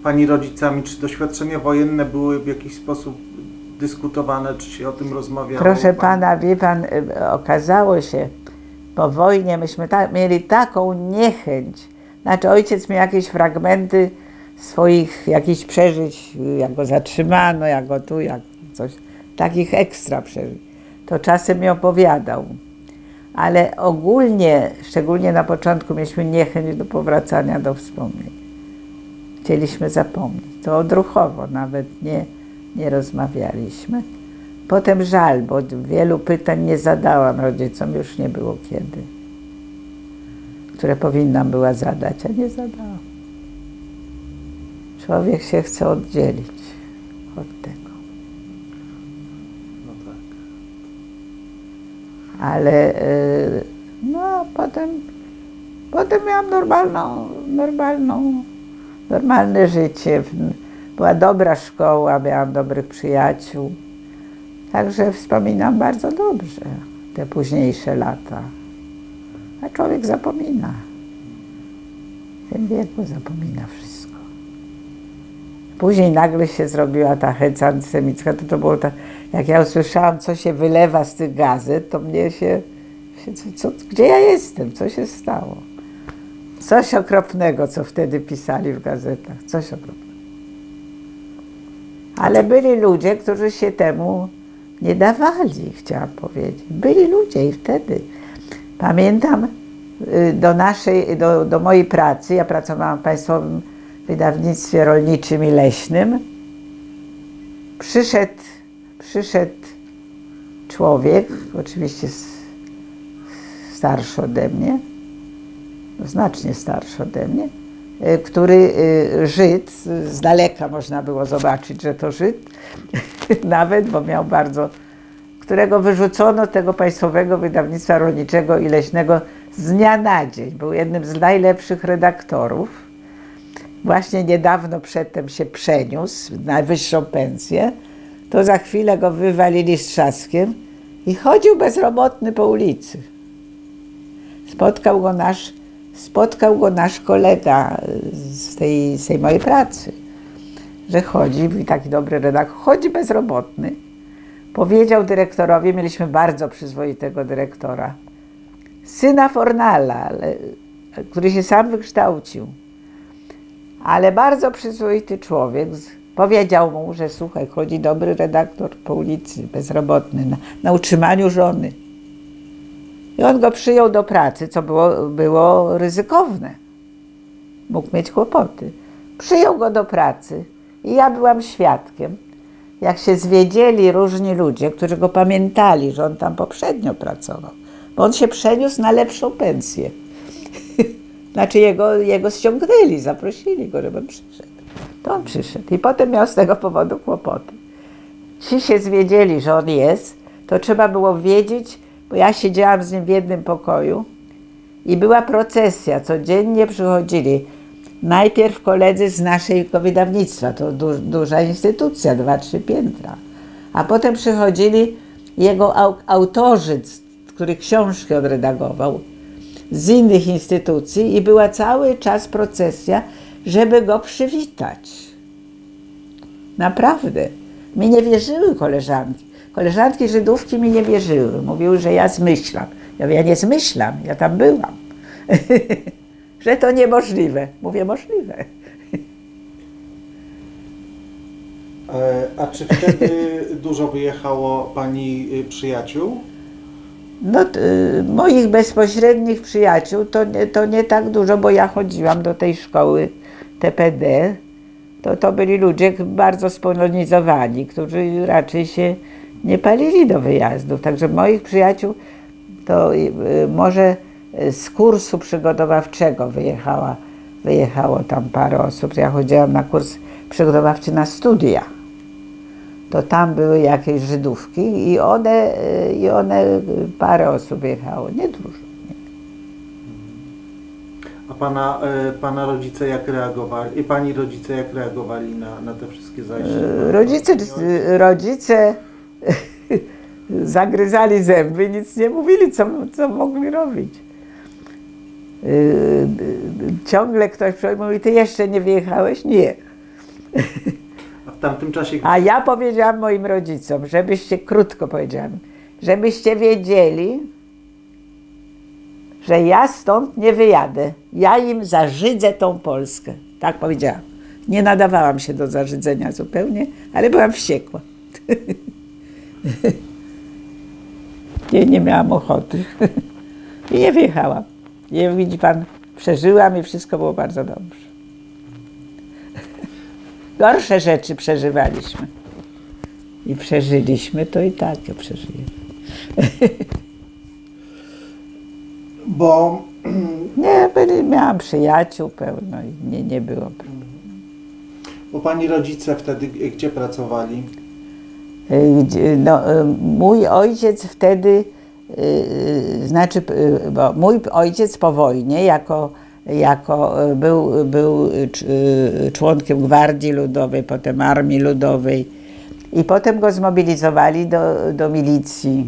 pani rodzicami, czy doświadczenia wojenne były w jakiś sposób dyskutowane, czy się o tym rozmawiało? Proszę pana, wie pan, okazało się, po wojnie myśmy mieli taką niechęć. Znaczy ojciec miał jakieś fragmenty swoich jakichś przeżyć, jak go zatrzymano, jak go tu, jak coś, takich ekstra przeżyć. To czasem mi opowiadał. Ale ogólnie, szczególnie na początku, mieliśmy niechęć do powracania do wspomnień. Chcieliśmy zapomnieć. To odruchowo, nawet nie rozmawialiśmy. Potem żal, bo wielu pytań nie zadałam rodzicom, już nie było kiedy. Które powinnam była zadać, a nie zadałam. Człowiek się chce oddzielić od tego. No tak. Ale potem miałam normalne życie. Była dobra szkoła, miałam dobrych przyjaciół. Także wspominam bardzo dobrze te późniejsze lata. A człowiek zapomina. W tym wieku zapomina wszystko. Później nagle się zrobiła ta hec antysemicka. To było tak, jak ja usłyszałam, co się wylewa z tych gazet, to mnie gdzie ja jestem? Co się stało? Coś okropnego, co wtedy pisali w gazetach. Coś okropnego. Ale byli ludzie, którzy się temu nie dawali, chciałam powiedzieć. Byli ludzie i wtedy. Pamiętam do mojej pracy, ja pracowałam w Państwowym Wydawnictwie Rolniczym i Leśnym, przyszedł człowiek, oczywiście starszy ode mnie, znacznie starszy ode mnie, który Żyd, z daleka można było zobaczyć, że to Żyd, nawet, bo miał bardzo, którego wyrzucono z tego Państwowego Wydawnictwa Rolniczego i Leśnego z dnia na dzień. Był jednym z najlepszych redaktorów. Właśnie niedawno przedtem się przeniósł na wyższą pensję. To za chwilę go wywalili z trzaskiem i chodził bezrobotny po ulicy. Spotkał go nasz kolega z tej mojej pracy, że chodzi, taki dobry redaktor, chodzi bezrobotny. Powiedział dyrektorowi, mieliśmy bardzo przyzwoitego dyrektora, syna Fornala, który się sam wykształcił, ale bardzo przyzwoity człowiek, powiedział mu, że słuchaj, chodzi dobry redaktor po ulicy, bezrobotny, na utrzymaniu żony. I on go przyjął do pracy, co było ryzykowne. Mógł mieć kłopoty. Przyjął go do pracy i ja byłam świadkiem, jak się zwiedzieli różni ludzie, którzy go pamiętali, że on tam poprzednio pracował, bo on się przeniósł na lepszą pensję. Znaczy jego ściągnęli, zaprosili go, żeby przyszedł. To on przyszedł i potem miał z tego powodu kłopoty. Ci się zwiedzieli, że on jest, to trzeba było wiedzieć, bo ja siedziałam z nim w jednym pokoju i była procesja, codziennie przychodzili. Najpierw koledzy z naszego wydawnictwa, to duża instytucja, 2-3 piętra. A potem przychodzili jego autorzy, których książki odredagował, z innych instytucji i była cały czas procesja, żeby go przywitać. Naprawdę. Mi nie wierzyły koleżanki. Koleżanki Żydówki mi nie wierzyły. Mówiły, że ja zmyślam. Ja mówię, ja nie zmyślam, ja tam byłam. Że to niemożliwe. Mówię, możliwe. A czy wtedy dużo wyjechało pani przyjaciół? No, moich bezpośrednich przyjaciół to nie tak dużo, bo ja chodziłam do tej szkoły TPD. To byli ludzie bardzo spolonizowani, którzy raczej się nie palili do wyjazdów. Także moich przyjaciół to może z kursu przygotowawczego wyjechało tam parę osób. Ja chodziłam na kurs przygotowawczy na studia. To tam były jakieś Żydówki i one parę osób jechało, nie dużo. Nie. A pana rodzice jak reagowali, i pani rodzice jak reagowali na te wszystkie zajścia? Rodzice zagryzali zęby, nic nie mówili, co mogli robić. Ciągle ktoś mówi, ty jeszcze nie wyjechałeś? Nie. A w tamtym czasie... A ja powiedziałam moim rodzicom, żebyście, krótko powiedziałam, żebyście wiedzieli, że ja stąd nie wyjadę. Ja im zarzydzę tą Polskę. Tak powiedziałam. Nie nadawałam się do zarzydzenia zupełnie, ale byłam wściekła. Nie miałam ochoty. I nie wyjechałam. I widzi pan, przeżyłam i wszystko było bardzo dobrze. Gorsze rzeczy przeżywaliśmy. I przeżyliśmy, to i takie przeżyjemy. Bo... Nie, miałam przyjaciół pełno i nie było problemu. Bo pani rodzice wtedy gdzie pracowali? No, mój ojciec wtedy, bo mój ojciec po wojnie był członkiem Gwardii Ludowej, potem Armii Ludowej i potem go zmobilizowali do milicji.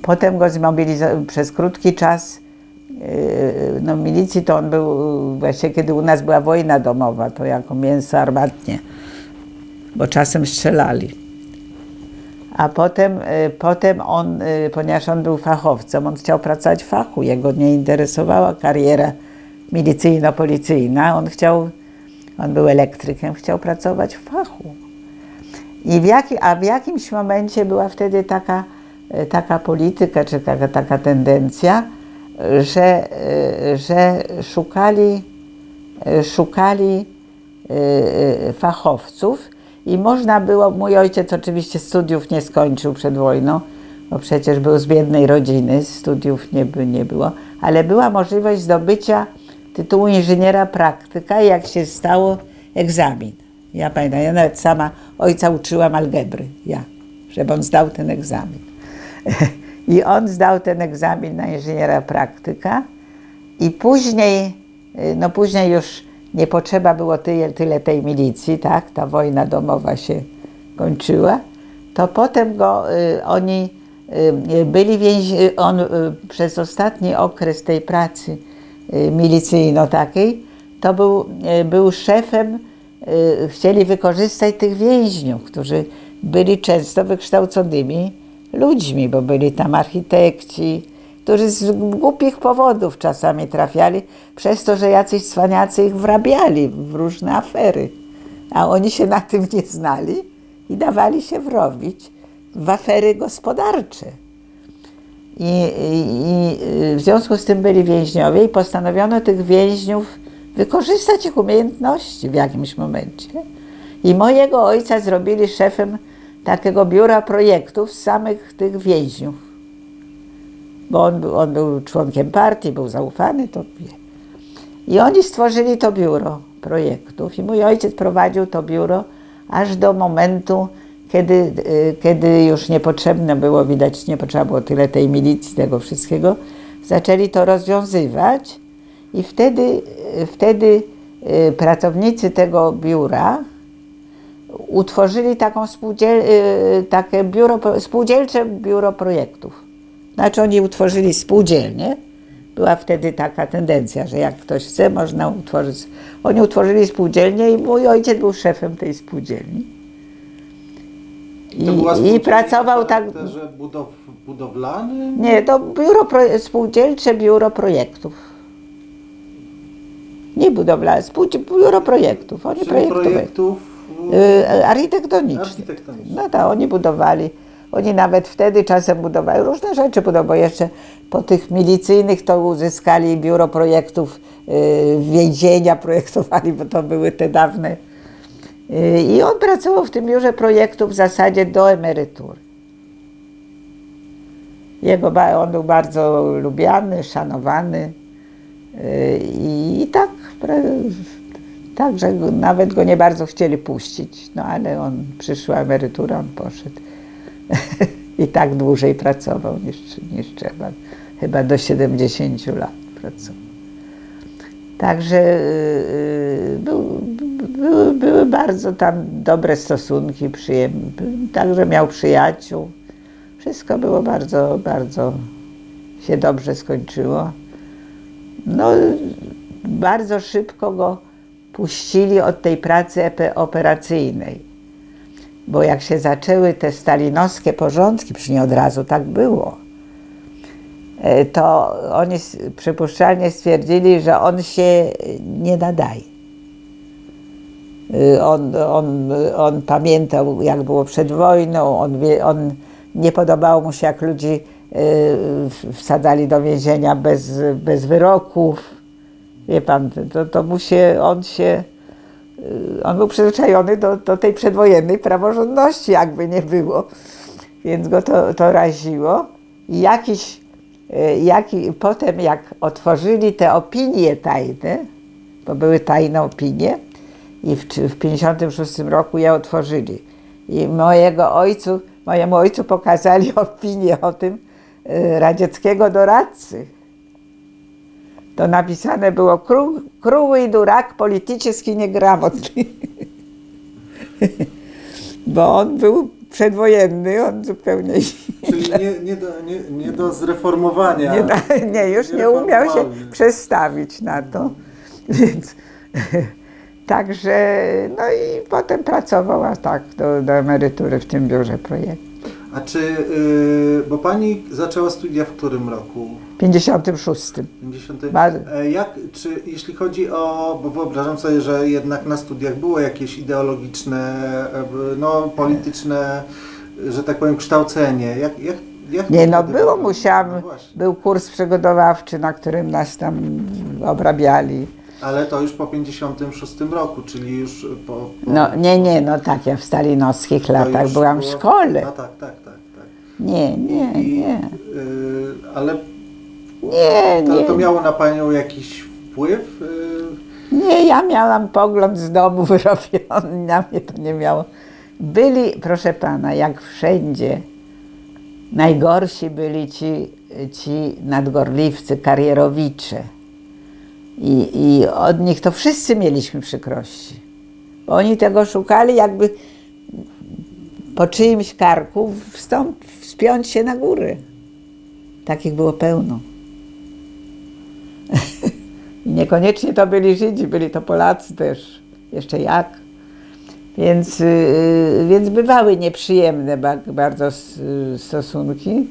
Potem go zmobilizowali przez krótki czas. No, w milicji to on był właśnie, kiedy u nas była wojna domowa, to jako mięso armatnie, bo czasem strzelali. A potem on, ponieważ on był fachowcem, on chciał pracować w fachu, jego nie interesowała kariera milicyjno-policyjna, on był elektrykiem, chciał pracować w fachu. A w jakimś momencie była wtedy taka polityka, czy taka tendencja, że szukali fachowców i można było, mój ojciec oczywiście studiów nie skończył przed wojną, bo przecież był z biednej rodziny, studiów nie było, ale była możliwość zdobycia tytułu inżyniera praktyka, jak się stało egzamin. Ja pamiętam, ja nawet sama ojca uczyłam algebry, żeby on zdał ten egzamin. I on zdał ten egzamin na inżyniera praktyka i później już nie potrzeba było tyle tej milicji, tak? Ta wojna domowa się kończyła, to potem on przez ostatni okres tej pracy milicyjno takiej, to był szefem, chcieli wykorzystać tych więźniów, którzy byli często wykształconymi ludźmi, bo byli tam architekci, którzy z głupich powodów czasami trafiali, przez to, że jacyś cwaniacy ich wrabiali w różne afery. A oni się na tym nie znali i dawali się wrobić w afery gospodarcze. I w związku z tym byli więźniowie i postanowiono tych więźniów wykorzystać ich umiejętności w jakimś momencie. I mojego ojca zrobili szefem takiego biura projektów z samych tych więźniów. Bo on był członkiem partii, był zaufany, to wie. I oni stworzyli to biuro projektów i mój ojciec prowadził to biuro aż do momentu, kiedy już niepotrzebne było, widać, nie potrzeba było tyle tej milicji, tego wszystkiego, zaczęli to rozwiązywać i wtedy pracownicy tego biura utworzyli takie spółdzielcze biuro projektów. Znaczy oni utworzyli spółdzielnię. Była wtedy taka tendencja, że jak ktoś chce, można utworzyć. Oni utworzyli spółdzielnię i mój ojciec był szefem tej spółdzielni. I pracował tak. Budowlany? Nie, to spółdzielcze biuro projektów. Nie budowlane, biuro projektów. Oni projektów architektonicznych. No tak, oni budowali. Oni nawet wtedy czasem budowali różne rzeczy, bo jeszcze po tych milicyjnych to uzyskali biuro projektów więzienia, projektowali, bo to były te dawne. I on pracował w tym biurze projektów w zasadzie do emerytury. On był bardzo lubiany, szanowany i tak, że nawet go nie bardzo chcieli puścić, no ale przyszła emerytura, on poszedł. I tak dłużej pracował niż trzeba. Chyba do 70 lat pracował. Także były bardzo tam dobre stosunki, przyjemne. Także miał przyjaciół. Wszystko było bardzo, bardzo się dobrze skończyło. No, bardzo szybko go puścili od tej pracy operacyjnej. Bo jak się zaczęły te stalinowskie porządki, przecież nie od razu tak było, to oni przypuszczalnie stwierdzili, że on się nie nadaje. On pamiętał, jak było przed wojną, on nie podobało mu się, jak ludzi wsadzali do więzienia bez wyroków. Wie pan, on był przyzwyczajony do tej przedwojennej praworządności, jakby nie było. Więc go to raziło. I potem jak otworzyli te opinie tajne, bo były tajne opinie, i w 1956 roku je otworzyli. I mojemu ojcu pokazali opinię o tym radzieckiego doradcy. To napisane było kruły durak, politycznie niegramotny. Bo on był przedwojenny, on zupełnie... Czyli nie do zreformowania. Już nie umiał się przestawić na to. Więc, także, no i potem pracował do emerytury w tym biurze projektu. A bo pani zaczęła studia w którym roku? W 56. 50. Jeśli chodzi bo wyobrażam sobie, że jednak na studiach było jakieś ideologiczne, polityczne, że tak powiem, kształcenie. Było, był kurs przygotowawczy, na którym nas tam obrabiali. Ale to już po 56 roku, czyli już po... tak, ja w stalinowskich latach byłam w szkole. No tak. Nie. Ale nie. To miało na panią jakiś wpływ? Nie, ja miałam pogląd z domu wyrobiony, na mnie to nie miało. Byli, proszę pana, jak wszędzie, najgorsi byli ci nadgorliwcy, karierowicze. I od nich to wszyscy mieliśmy przykrości. Bo oni tego szukali, jakby po czyimś karku wspiąć się na górę. Takich było pełno. I niekoniecznie to byli Żydzi, byli to Polacy też. Jeszcze jak. Więc bywały nieprzyjemne bardzo stosunki.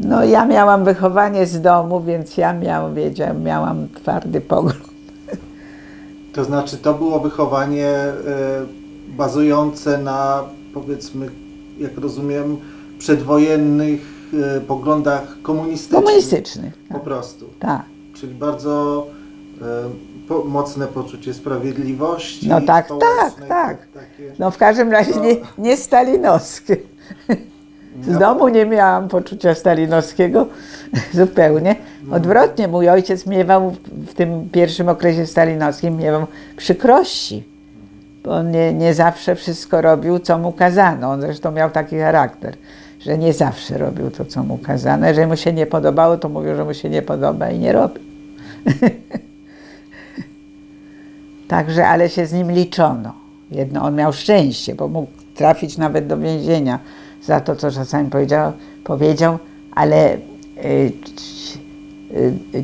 No ja miałam wychowanie z domu, więc ja miałam twardy pogląd. To znaczy to było wychowanie bazujące na, powiedzmy, jak rozumiem, przedwojennych poglądach komunistycznych. Komunistycznych. Po prostu. Tak. Czyli bardzo mocne poczucie sprawiedliwości. No tak. No w każdym razie nie stalinowskie. Z domu nie miałam poczucia stalinowskiego zupełnie. Odwrotnie, mój ojciec miewał w tym pierwszym okresie stalinowskim przykrości. Bo on nie zawsze wszystko robił, co mu kazano. On zresztą miał taki charakter, że nie zawsze robił to, co mu kazano. Jeżeli mu się nie podobało, to mówił, że mu się nie podoba i nie robił. Także, ale się z nim liczono. On miał szczęście, bo mógł trafić nawet do więzienia za to, co czasami powiedział, ale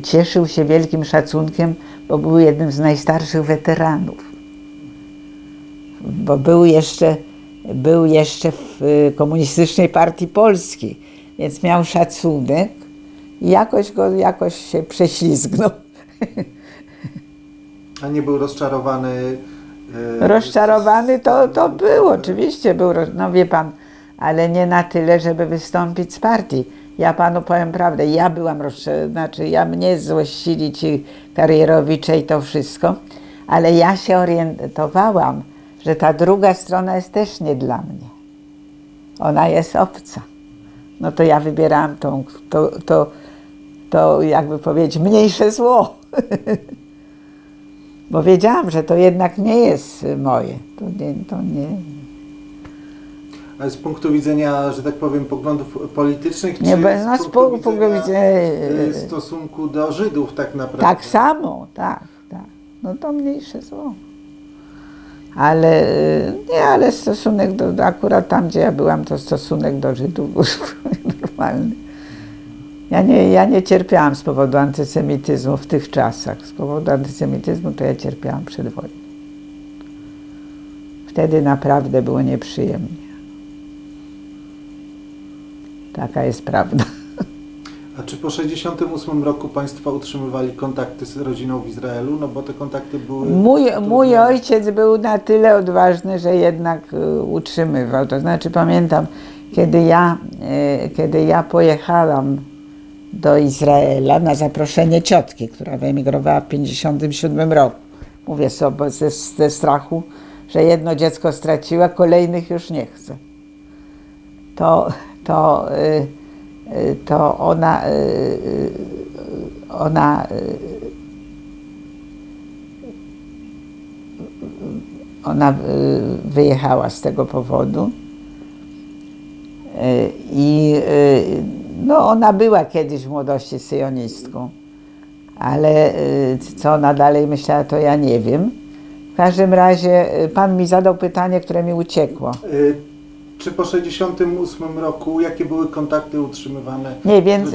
cieszył się wielkim szacunkiem, bo był jednym z najstarszych weteranów. Bo był jeszcze w Komunistycznej Partii Polskiej, więc miał szacunek i jakoś się prześlizgnął. A nie był rozczarowany? Rozczarowany to był, oczywiście był, no wie pan, ale nie na tyle, żeby wystąpić z partii. Ja panu powiem prawdę, ja byłam mnie złościli ci karierowicze i to wszystko, ale ja się orientowałam, że ta druga strona jest też nie dla mnie. Ona jest obca. No to ja wybierałam to jakby powiedzieć, mniejsze zło. Bo wiedziałam, że to jednak nie jest moje. To nie. Ale z punktu widzenia, że tak powiem, poglądów politycznych, nie, czy z punktu widzenia stosunku do Żydów tak naprawdę? Tak samo, tak. no to mniejsze zło. Ale nie, ale stosunek akurat tam, gdzie ja byłam, to stosunek do Żydów był normalny. Ja nie cierpiałam z powodu antysemityzmu w tych czasach. Z powodu antysemityzmu to ja cierpiałam przed wojną. Wtedy naprawdę było nieprzyjemnie. Taka jest prawda. A czy po 1968 roku Państwo utrzymywali kontakty z rodziną w Izraelu? No bo te kontakty były... Mój ojciec był na tyle odważny, że jednak utrzymywał. To znaczy pamiętam, kiedy ja pojechałam do Izraela na zaproszenie ciotki, która wyemigrowała w 1957 roku. Mówię sobie ze strachu, że jedno dziecko straciła, kolejnych już nie chce. To ona wyjechała z tego powodu i no, ona była kiedyś w młodości syjonistką, ale co ona dalej myślała, to ja nie wiem. W każdym razie pan mi zadał pytanie, które mi uciekło. Czy po 1968 roku, jakie były kontakty utrzymywane? Nie, więc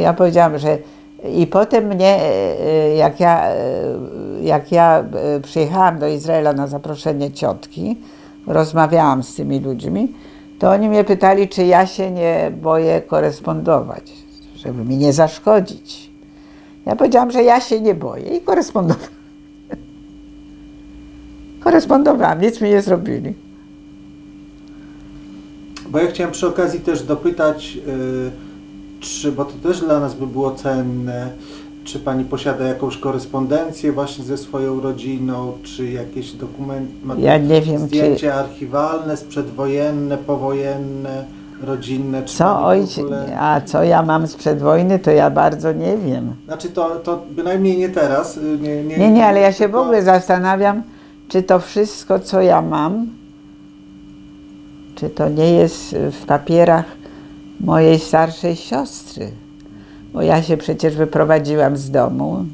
ja powiedziałam, że i potem mnie, jak ja przyjechałam do Izraela na zaproszenie ciotki, rozmawiałam z tymi ludźmi, to oni mnie pytali, czy ja się nie boję korespondować, żeby mi nie zaszkodzić. Ja powiedziałam, że ja się nie boję i korespondowałam, nic mi nie zrobili. Bo ja chciałem przy okazji też dopytać, bo to też dla nas by było cenne, czy Pani posiada jakąś korespondencję właśnie ze swoją rodziną, czy jakieś dokumenty, ja nie wiem, zdjęcia archiwalne, sprzedwojenne, powojenne, rodzinne? Czy co ojciec, a co ja mam sprzed wojny, to ja bardzo nie wiem. Znaczy to bynajmniej nie teraz. Nie, ale ja się w ogóle zastanawiam, czy to wszystko, co ja mam, czy to nie jest w papierach mojej starszej siostry. Bo ja się przecież wyprowadziłam z domu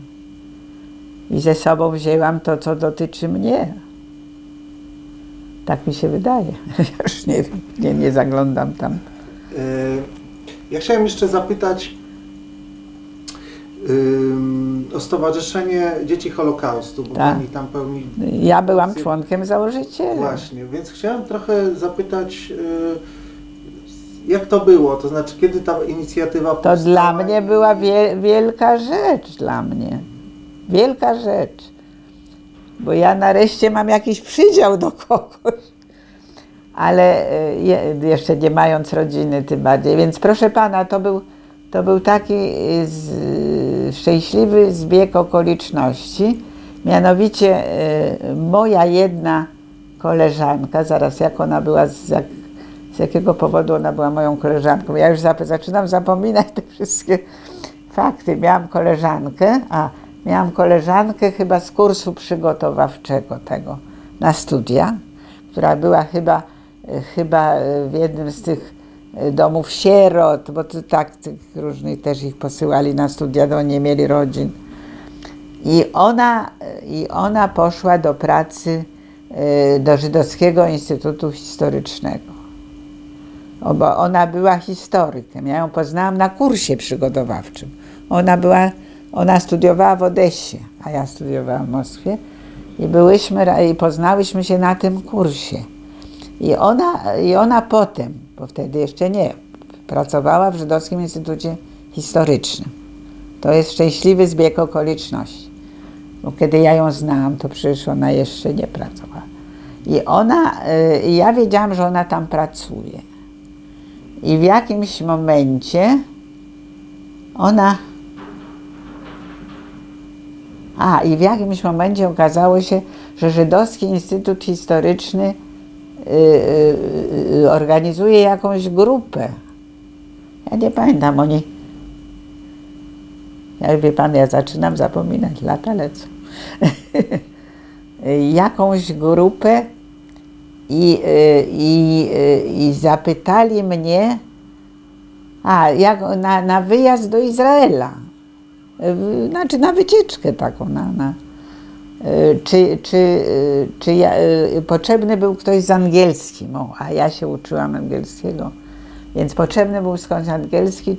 i ze sobą wzięłam to, co dotyczy mnie. Tak mi się wydaje. Ja już nie zaglądam tam. Ja chciałem jeszcze zapytać o Stowarzyszenie Dzieci Holokaustu, bo Tak. Pani tam pełni... Ja byłam członkiem założycielem. Właśnie, więc chciałem trochę zapytać, jak to było? To znaczy, kiedy ta inicjatywa powstała? To dla mnie była wielka rzecz, dla mnie. Wielka rzecz. Bo ja nareszcie mam jakiś przydział do kogoś. Ale jeszcze nie mając rodziny tym bardziej. Więc proszę Pana, to był taki szczęśliwy zbieg okoliczności. Mianowicie moja jedna koleżanka, zaraz jak ona była, z jakiego powodu ona była moją koleżanką. Ja już zaczynam zapominać te wszystkie fakty. Miałam koleżankę chyba z kursu przygotowawczego tego na studia, która była chyba w jednym z tych domów sierot, bo to tak tych różnych też ich posyłali na studia, bo nie mieli rodzin. I ona poszła do pracy do Żydowskiego Instytutu Historycznego. Bo ona była historykiem. Ja ją poznałam na kursie przygotowawczym. Ona studiowała w Odessie, a ja studiowałam w Moskwie. I poznałyśmy się na tym kursie. I ona potem, bo wtedy jeszcze nie, pracowała w Żydowskim Instytucie Historycznym. To jest szczęśliwy zbieg okoliczności. Bo kiedy ja ją znałam, to przecież ona jeszcze nie pracowała. I ja wiedziałam, że ona tam pracuje. I w jakimś momencie okazało się, że Żydowski Instytut Historyczny organizuje jakąś grupę. Ja nie pamiętam, wie Pan, ja zaczynam zapominać, lata lecą. Jakąś grupę i zapytali mnie na wyjazd do Izraela. znaczy na wycieczkę taką, potrzebny był ktoś z angielskim, a ja się uczyłam angielskiego, więc potrzebny był skądś angielski,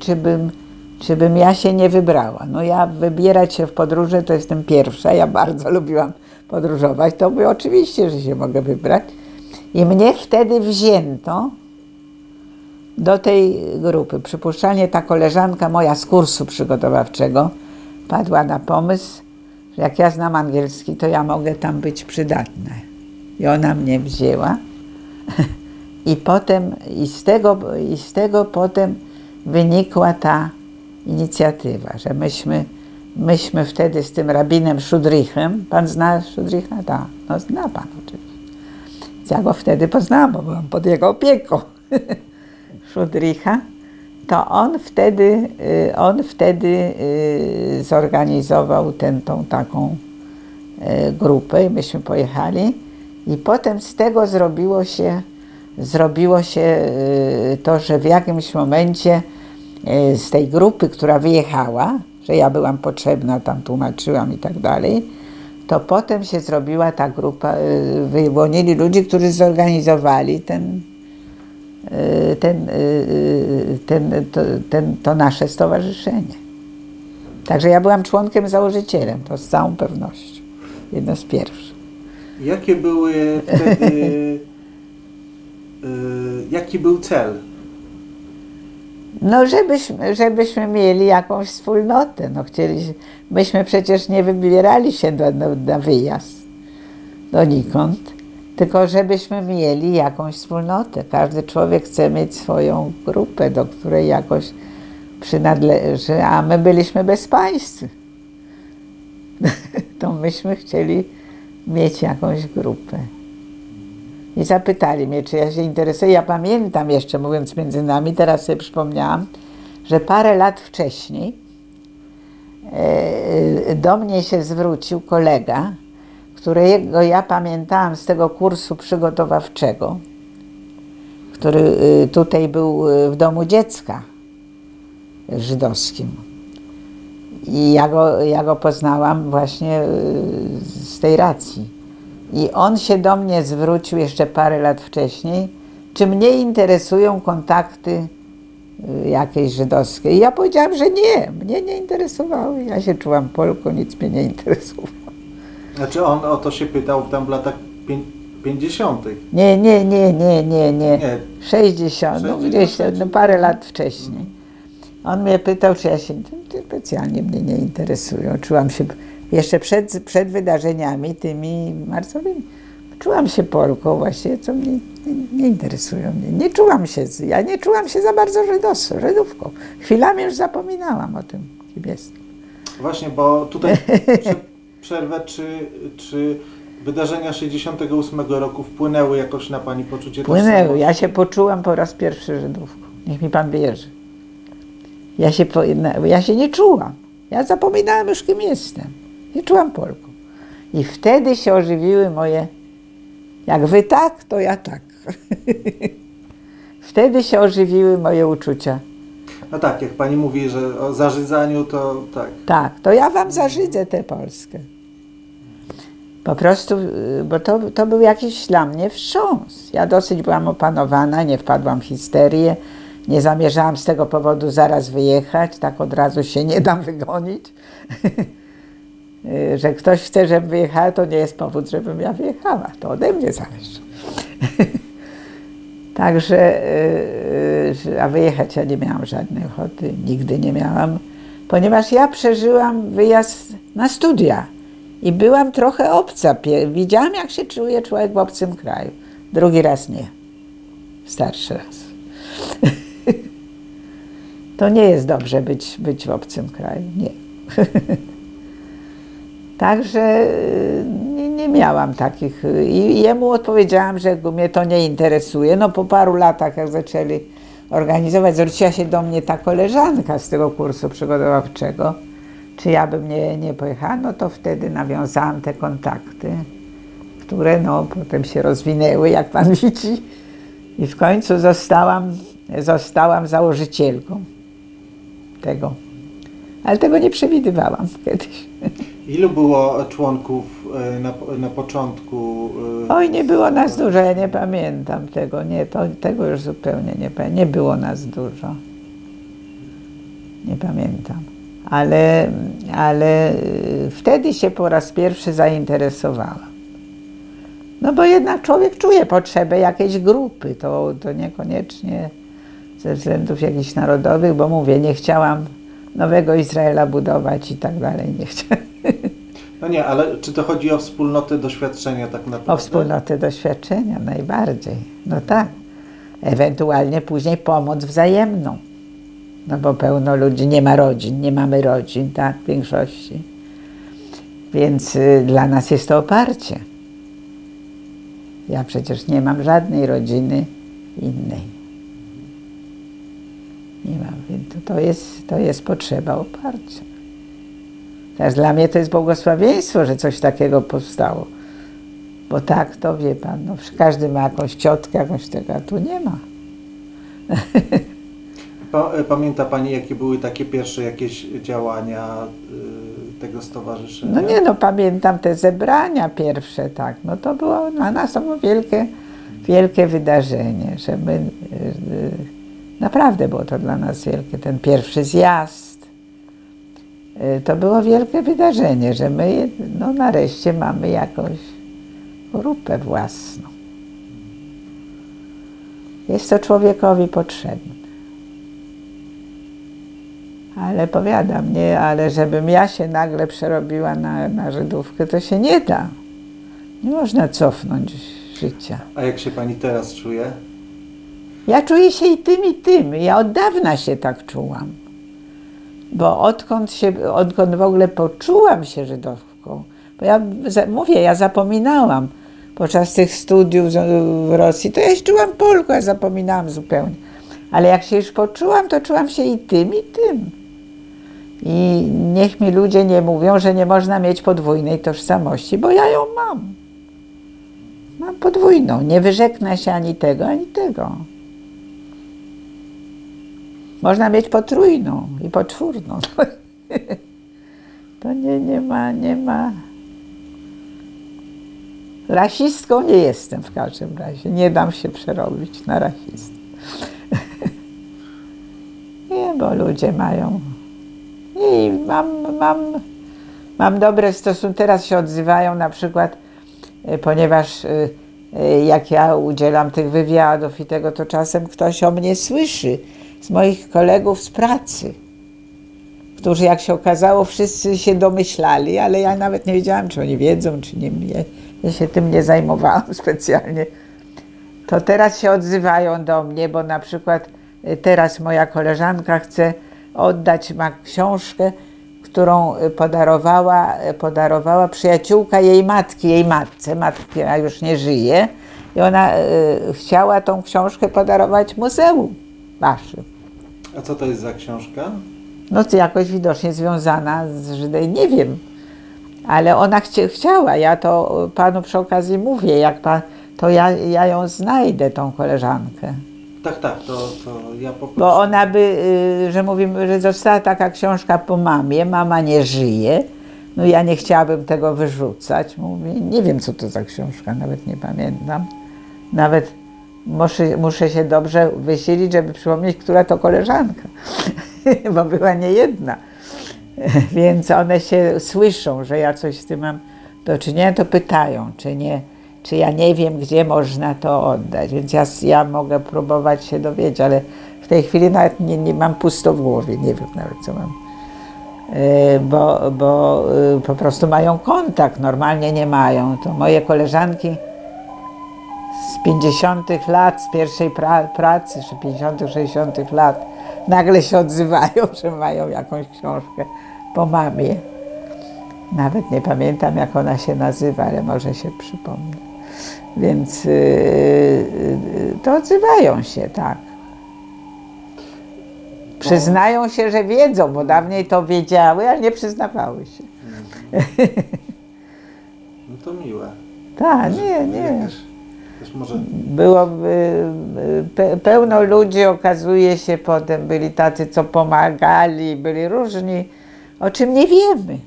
czy bym ja się nie wybrała. No ja wybierać się w podróże to jestem pierwsza, ja bardzo lubiłam podróżować, to by oczywiście, że się mogę wybrać. I mnie wtedy wzięto do tej grupy. Przypuszczalnie ta koleżanka moja z kursu przygotowawczego padła na pomysł, że jak ja znam angielski, to ja mogę tam być przydatna. I ona mnie wzięła. I z tego potem wynikła ta inicjatywa, że myśmy wtedy z tym rabinem Szudrichem, pan zna Szudricha? Tak, no zna pan oczywiście. Ja go wtedy poznałam, bo byłam pod jego opieką. Szudricha, to on wtedy zorganizował tą taką grupę i myśmy pojechali i potem z tego zrobiło się to, że w jakimś momencie z tej grupy, która wyjechała, że ja byłam potrzebna, tam tłumaczyłam i tak dalej, to potem się zrobiła ta grupa, wyłonili ludzi, którzy zorganizowali to nasze stowarzyszenie. Także ja byłam członkiem założycielem, to z całą pewnością. Jedno z pierwszych. Jakie były wtedy, jaki był cel? No, żebyśmy mieli jakąś wspólnotę. No, myśmy przecież nie wybierali się na wyjazd donikąd, tylko żebyśmy mieli jakąś wspólnotę. Każdy człowiek chce mieć swoją grupę, do której jakoś przynależy, a my byliśmy bezpańscy. To myśmy chcieli mieć jakąś grupę. I zapytali mnie, czy ja się interesuję. Ja pamiętam jeszcze, mówiąc między nami, teraz sobie przypomniałam, że parę lat wcześniej do mnie się zwrócił kolega, którego ja pamiętałam z tego kursu przygotowawczego, który tutaj był w domu dziecka żydowskim. I ja go poznałam właśnie z tej racji. I on się do mnie zwrócił jeszcze parę lat wcześniej, czy mnie interesują kontakty jakieś żydowskie. I ja powiedziałam, że nie, mnie nie interesowały. Ja się czułam Polką, nic mnie nie interesowało. Znaczy on o to się pytał tam w latach 50. Nie. 60, no gdzieś no, parę lat wcześniej. On mnie pytał, czy ja się specjalnie mnie nie interesują. Czułam się jeszcze przed wydarzeniami tymi marcowymi. Czułam się Polką właśnie, co mnie nie interesują. Ja nie czułam się za bardzo Żydówką. Chwilami już zapominałam o tym, kim jestem. Właśnie, bo tutaj przerwę, czy wydarzenia 68 roku wpłynęły jakoś na pani poczucie tożsamości? Wpłynęły. Ja się poczułam po raz pierwszy Żydówką. Niech mi pan wierzy. Ja się nie czułam. Ja zapominałam już, kim jestem. Nie czułam Polką. I wtedy się ożywiły moje, jak wy tak, to ja tak. Wtedy się ożywiły moje uczucia. No tak, jak pani mówi, że o zarzydzaniu, to tak. Tak, to ja wam zarzydzę tę Polskę. Po prostu, bo to był jakiś dla mnie wstrząs. Ja dosyć byłam opanowana, nie wpadłam w histerię, nie zamierzałam z tego powodu zaraz wyjechać, tak od razu się nie dam wygonić. Że ktoś chce, żebym wyjechała, to nie jest powód, żebym ja wyjechała. To ode mnie zależy. Także, a wyjechać ja nie miałam żadnej ochoty, nigdy nie miałam, ponieważ ja przeżyłam wyjazd na studia i byłam trochę obca. Widziałam, jak się czuje człowiek w obcym kraju. Drugi raz nie. Starszy raz. To nie jest dobrze być w obcym kraju. Nie. Także nie miałam takich. I jemu odpowiedziałam, że mnie to nie interesuje. No po paru latach, jak zaczęli organizować, zwróciła się do mnie ta koleżanka z tego kursu przygotowawczego, czy ja bym nie pojechała, no to wtedy nawiązałam te kontakty, które no potem się rozwinęły, jak pan widzi. I w końcu zostałam założycielką Ale tego nie przewidywałam kiedyś. Ilu było członków na początku? Oj, nie było nas dużo, ja nie pamiętam tego, nie, tego już zupełnie nie pamiętam. Nie było nas dużo. Nie pamiętam. Ale wtedy się po raz pierwszy zainteresowałam. No bo jednak człowiek czuje potrzebę jakiejś grupy, to niekoniecznie ze względów jakichś narodowych, bo mówię, nie chciałam nowego Izraela budować i tak dalej, nie chciałam. No nie, ale czy to chodzi o wspólnotę doświadczenia tak naprawdę? O wspólnotę doświadczenia, najbardziej. No tak. Ewentualnie później pomoc wzajemną. No bo pełno ludzi nie ma rodzin, nie mamy rodzin, tak, w większości. Więc dla nas jest to oparcie. Ja przecież nie mam żadnej rodziny innej. Nie mam, więc to jest potrzeba oparcia. Teraz dla mnie to jest błogosławieństwo, że coś takiego powstało. Bo tak, to wie pan, no, każdy ma jakąś ciotkę, jakąś tego, a tu nie ma. Pamięta pani, jakie były takie pierwsze jakieś działania tego stowarzyszenia? No nie, no pamiętam te zebrania pierwsze, tak. No to było dla nas to było wielkie wydarzenie, że my, naprawdę było to dla nas wielkie, ten pierwszy zjazd. To było wielkie wydarzenie, że my no nareszcie mamy jakąś grupę własną. Jest to człowiekowi potrzebne. Ale powiadam, nie, ale żebym ja się nagle przerobiła na Żydówkę, to się nie da. Nie można cofnąć życia. A jak się pani teraz czuje? Ja czuję się i tym, i tym. Ja od dawna się tak czułam. Bo odkąd w ogóle poczułam się Żydówką, bo ja mówię, ja zapominałam. Podczas tych studiów w Rosji, to ja się czułam Polką, ja zapominałam zupełnie. Ale jak się już poczułam, to czułam się i tym, i tym. I niech mi ludzie nie mówią, że nie można mieć podwójnej tożsamości, bo ja ją mam. Mam podwójną, nie wyrzeknę się ani tego, ani tego. Można mieć potrójną i poczwórną. To nie ma. Rasistką nie jestem w każdym razie. Nie dam się przerobić na rasistę. Nie, bo ludzie mają. I mam dobre stosunki. Teraz się odzywają na przykład, ponieważ jak ja udzielam tych wywiadów i tego, to czasem ktoś o mnie słyszy z moich kolegów z pracy, którzy, jak się okazało, wszyscy się domyślali, ale ja nawet nie wiedziałam, czy oni wiedzą, czy nie. Ja się tym nie zajmowałam specjalnie. To teraz się odzywają do mnie, bo na przykład teraz moja koleżanka chce oddać, ma książkę, którą podarowała przyjaciółka jej matki, jej matce. Matka już nie żyje i ona chciała tą książkę podarować muzeum waszym. A co to jest za książka? No to jakoś widocznie związana z Żydem, nie wiem. Ale ona chciała, ja to panu przy okazji mówię, jak pan, to ja ją znajdę, tą koleżankę. Tak, to ja poproszę. Bo ona by, że mówimy, że została taka książka po mamie, mama nie żyje, no ja nie chciałabym tego wyrzucać, mówię, nie wiem co to za książka, nawet nie pamiętam. Nawet muszę się dobrze wysilić, żeby przypomnieć, która to koleżanka, bo była nie jedna. Więc one się słyszą, że ja coś z tym mam do czynienia, to pytają, czy ja nie wiem, gdzie można to oddać. Więc ja mogę próbować się dowiedzieć, ale w tej chwili nawet nie mam pusto w głowie, nie wiem nawet co mam. Bo po prostu mają kontakt, normalnie nie mają. To moje koleżanki z 50 lat, z pierwszej pracy, czy 50 60 lat, nagle się odzywają, że mają jakąś książkę po mamie. Nawet nie pamiętam, jak ona się nazywa, ale może się przypomnę. Więc to odzywają się, tak. Przyznają się, że wiedzą, bo dawniej to wiedziały, ale nie przyznawały się. No to miłe. Tak, nie. Też może... Było pełno ludzi, okazuje się, potem byli tacy, co pomagali, byli różni, o czym nie wiemy,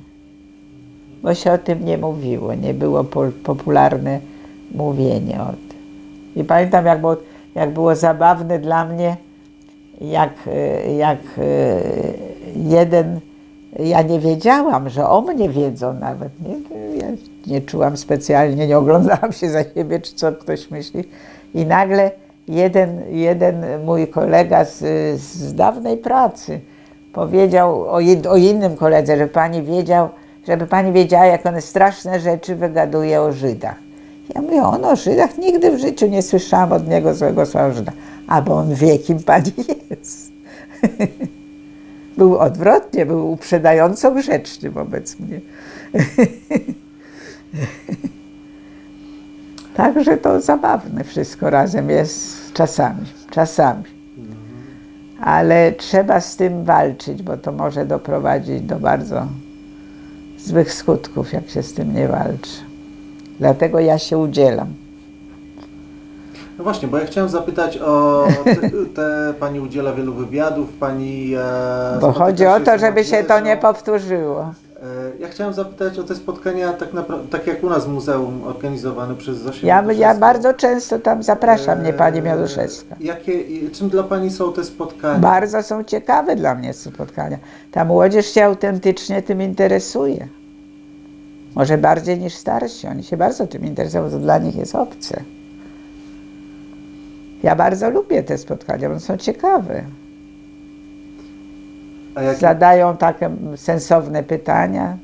bo się o tym nie mówiło, nie było popularne mówienie o tym. I pamiętam, jak było zabawne dla mnie, jak jeden, ja nie wiedziałam, że o mnie wiedzą nawet, nie? Ja nie czułam specjalnie, nie oglądałam się za siebie, czy co ktoś myśli. I nagle jeden mój kolega z dawnej pracy powiedział o innym koledze, żeby pani wiedziała, jak on straszne rzeczy wygaduje o Żydach. Ja mówię, on o Żydach? Nigdy w życiu nie słyszałam od niego złego słowa o Żydach. A bo on wie, kim pani jest. Był odwrotnie, był uprzedzająco grzeczny wobec mnie. Także to zabawne wszystko razem jest czasami. Ale trzeba z tym walczyć, bo to może doprowadzić do bardzo złych skutków, jak się z tym nie walczy. Dlatego ja się udzielam. No właśnie, bo ja chciałem zapytać o pani udziela wielu wywiadów, pani... Bo chodzi o to, żeby się to nie powtórzyło. Ja chciałem zapytać o te spotkania, tak jak u nas w muzeum, organizowane przez Zosię. Ja bardzo często tam zaprasza mnie pani Mioduszewska. Czym dla pani są te spotkania? Bardzo są ciekawe dla mnie spotkania. Ta młodzież się autentycznie tym interesuje. Może bardziej niż starsi. Oni się bardzo tym interesują, bo to dla nich jest obce. Ja bardzo lubię te spotkania, bo są ciekawe. Zadają takie sensowne pytania.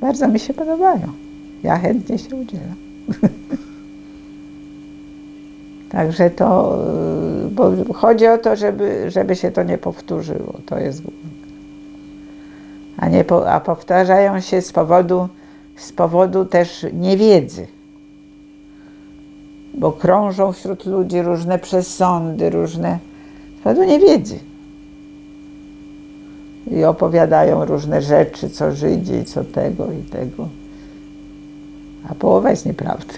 Bardzo mi się podobają. Ja chętnie się udzielam. Także to, bo chodzi o to, żeby się to nie powtórzyło. To jest główne. A powtarzają się z powodu też niewiedzy. Bo krążą wśród ludzi różne przesądy, z powodu niewiedzy. I opowiadają różne rzeczy, co Żydzi, co tego i tego. A połowa jest nieprawda.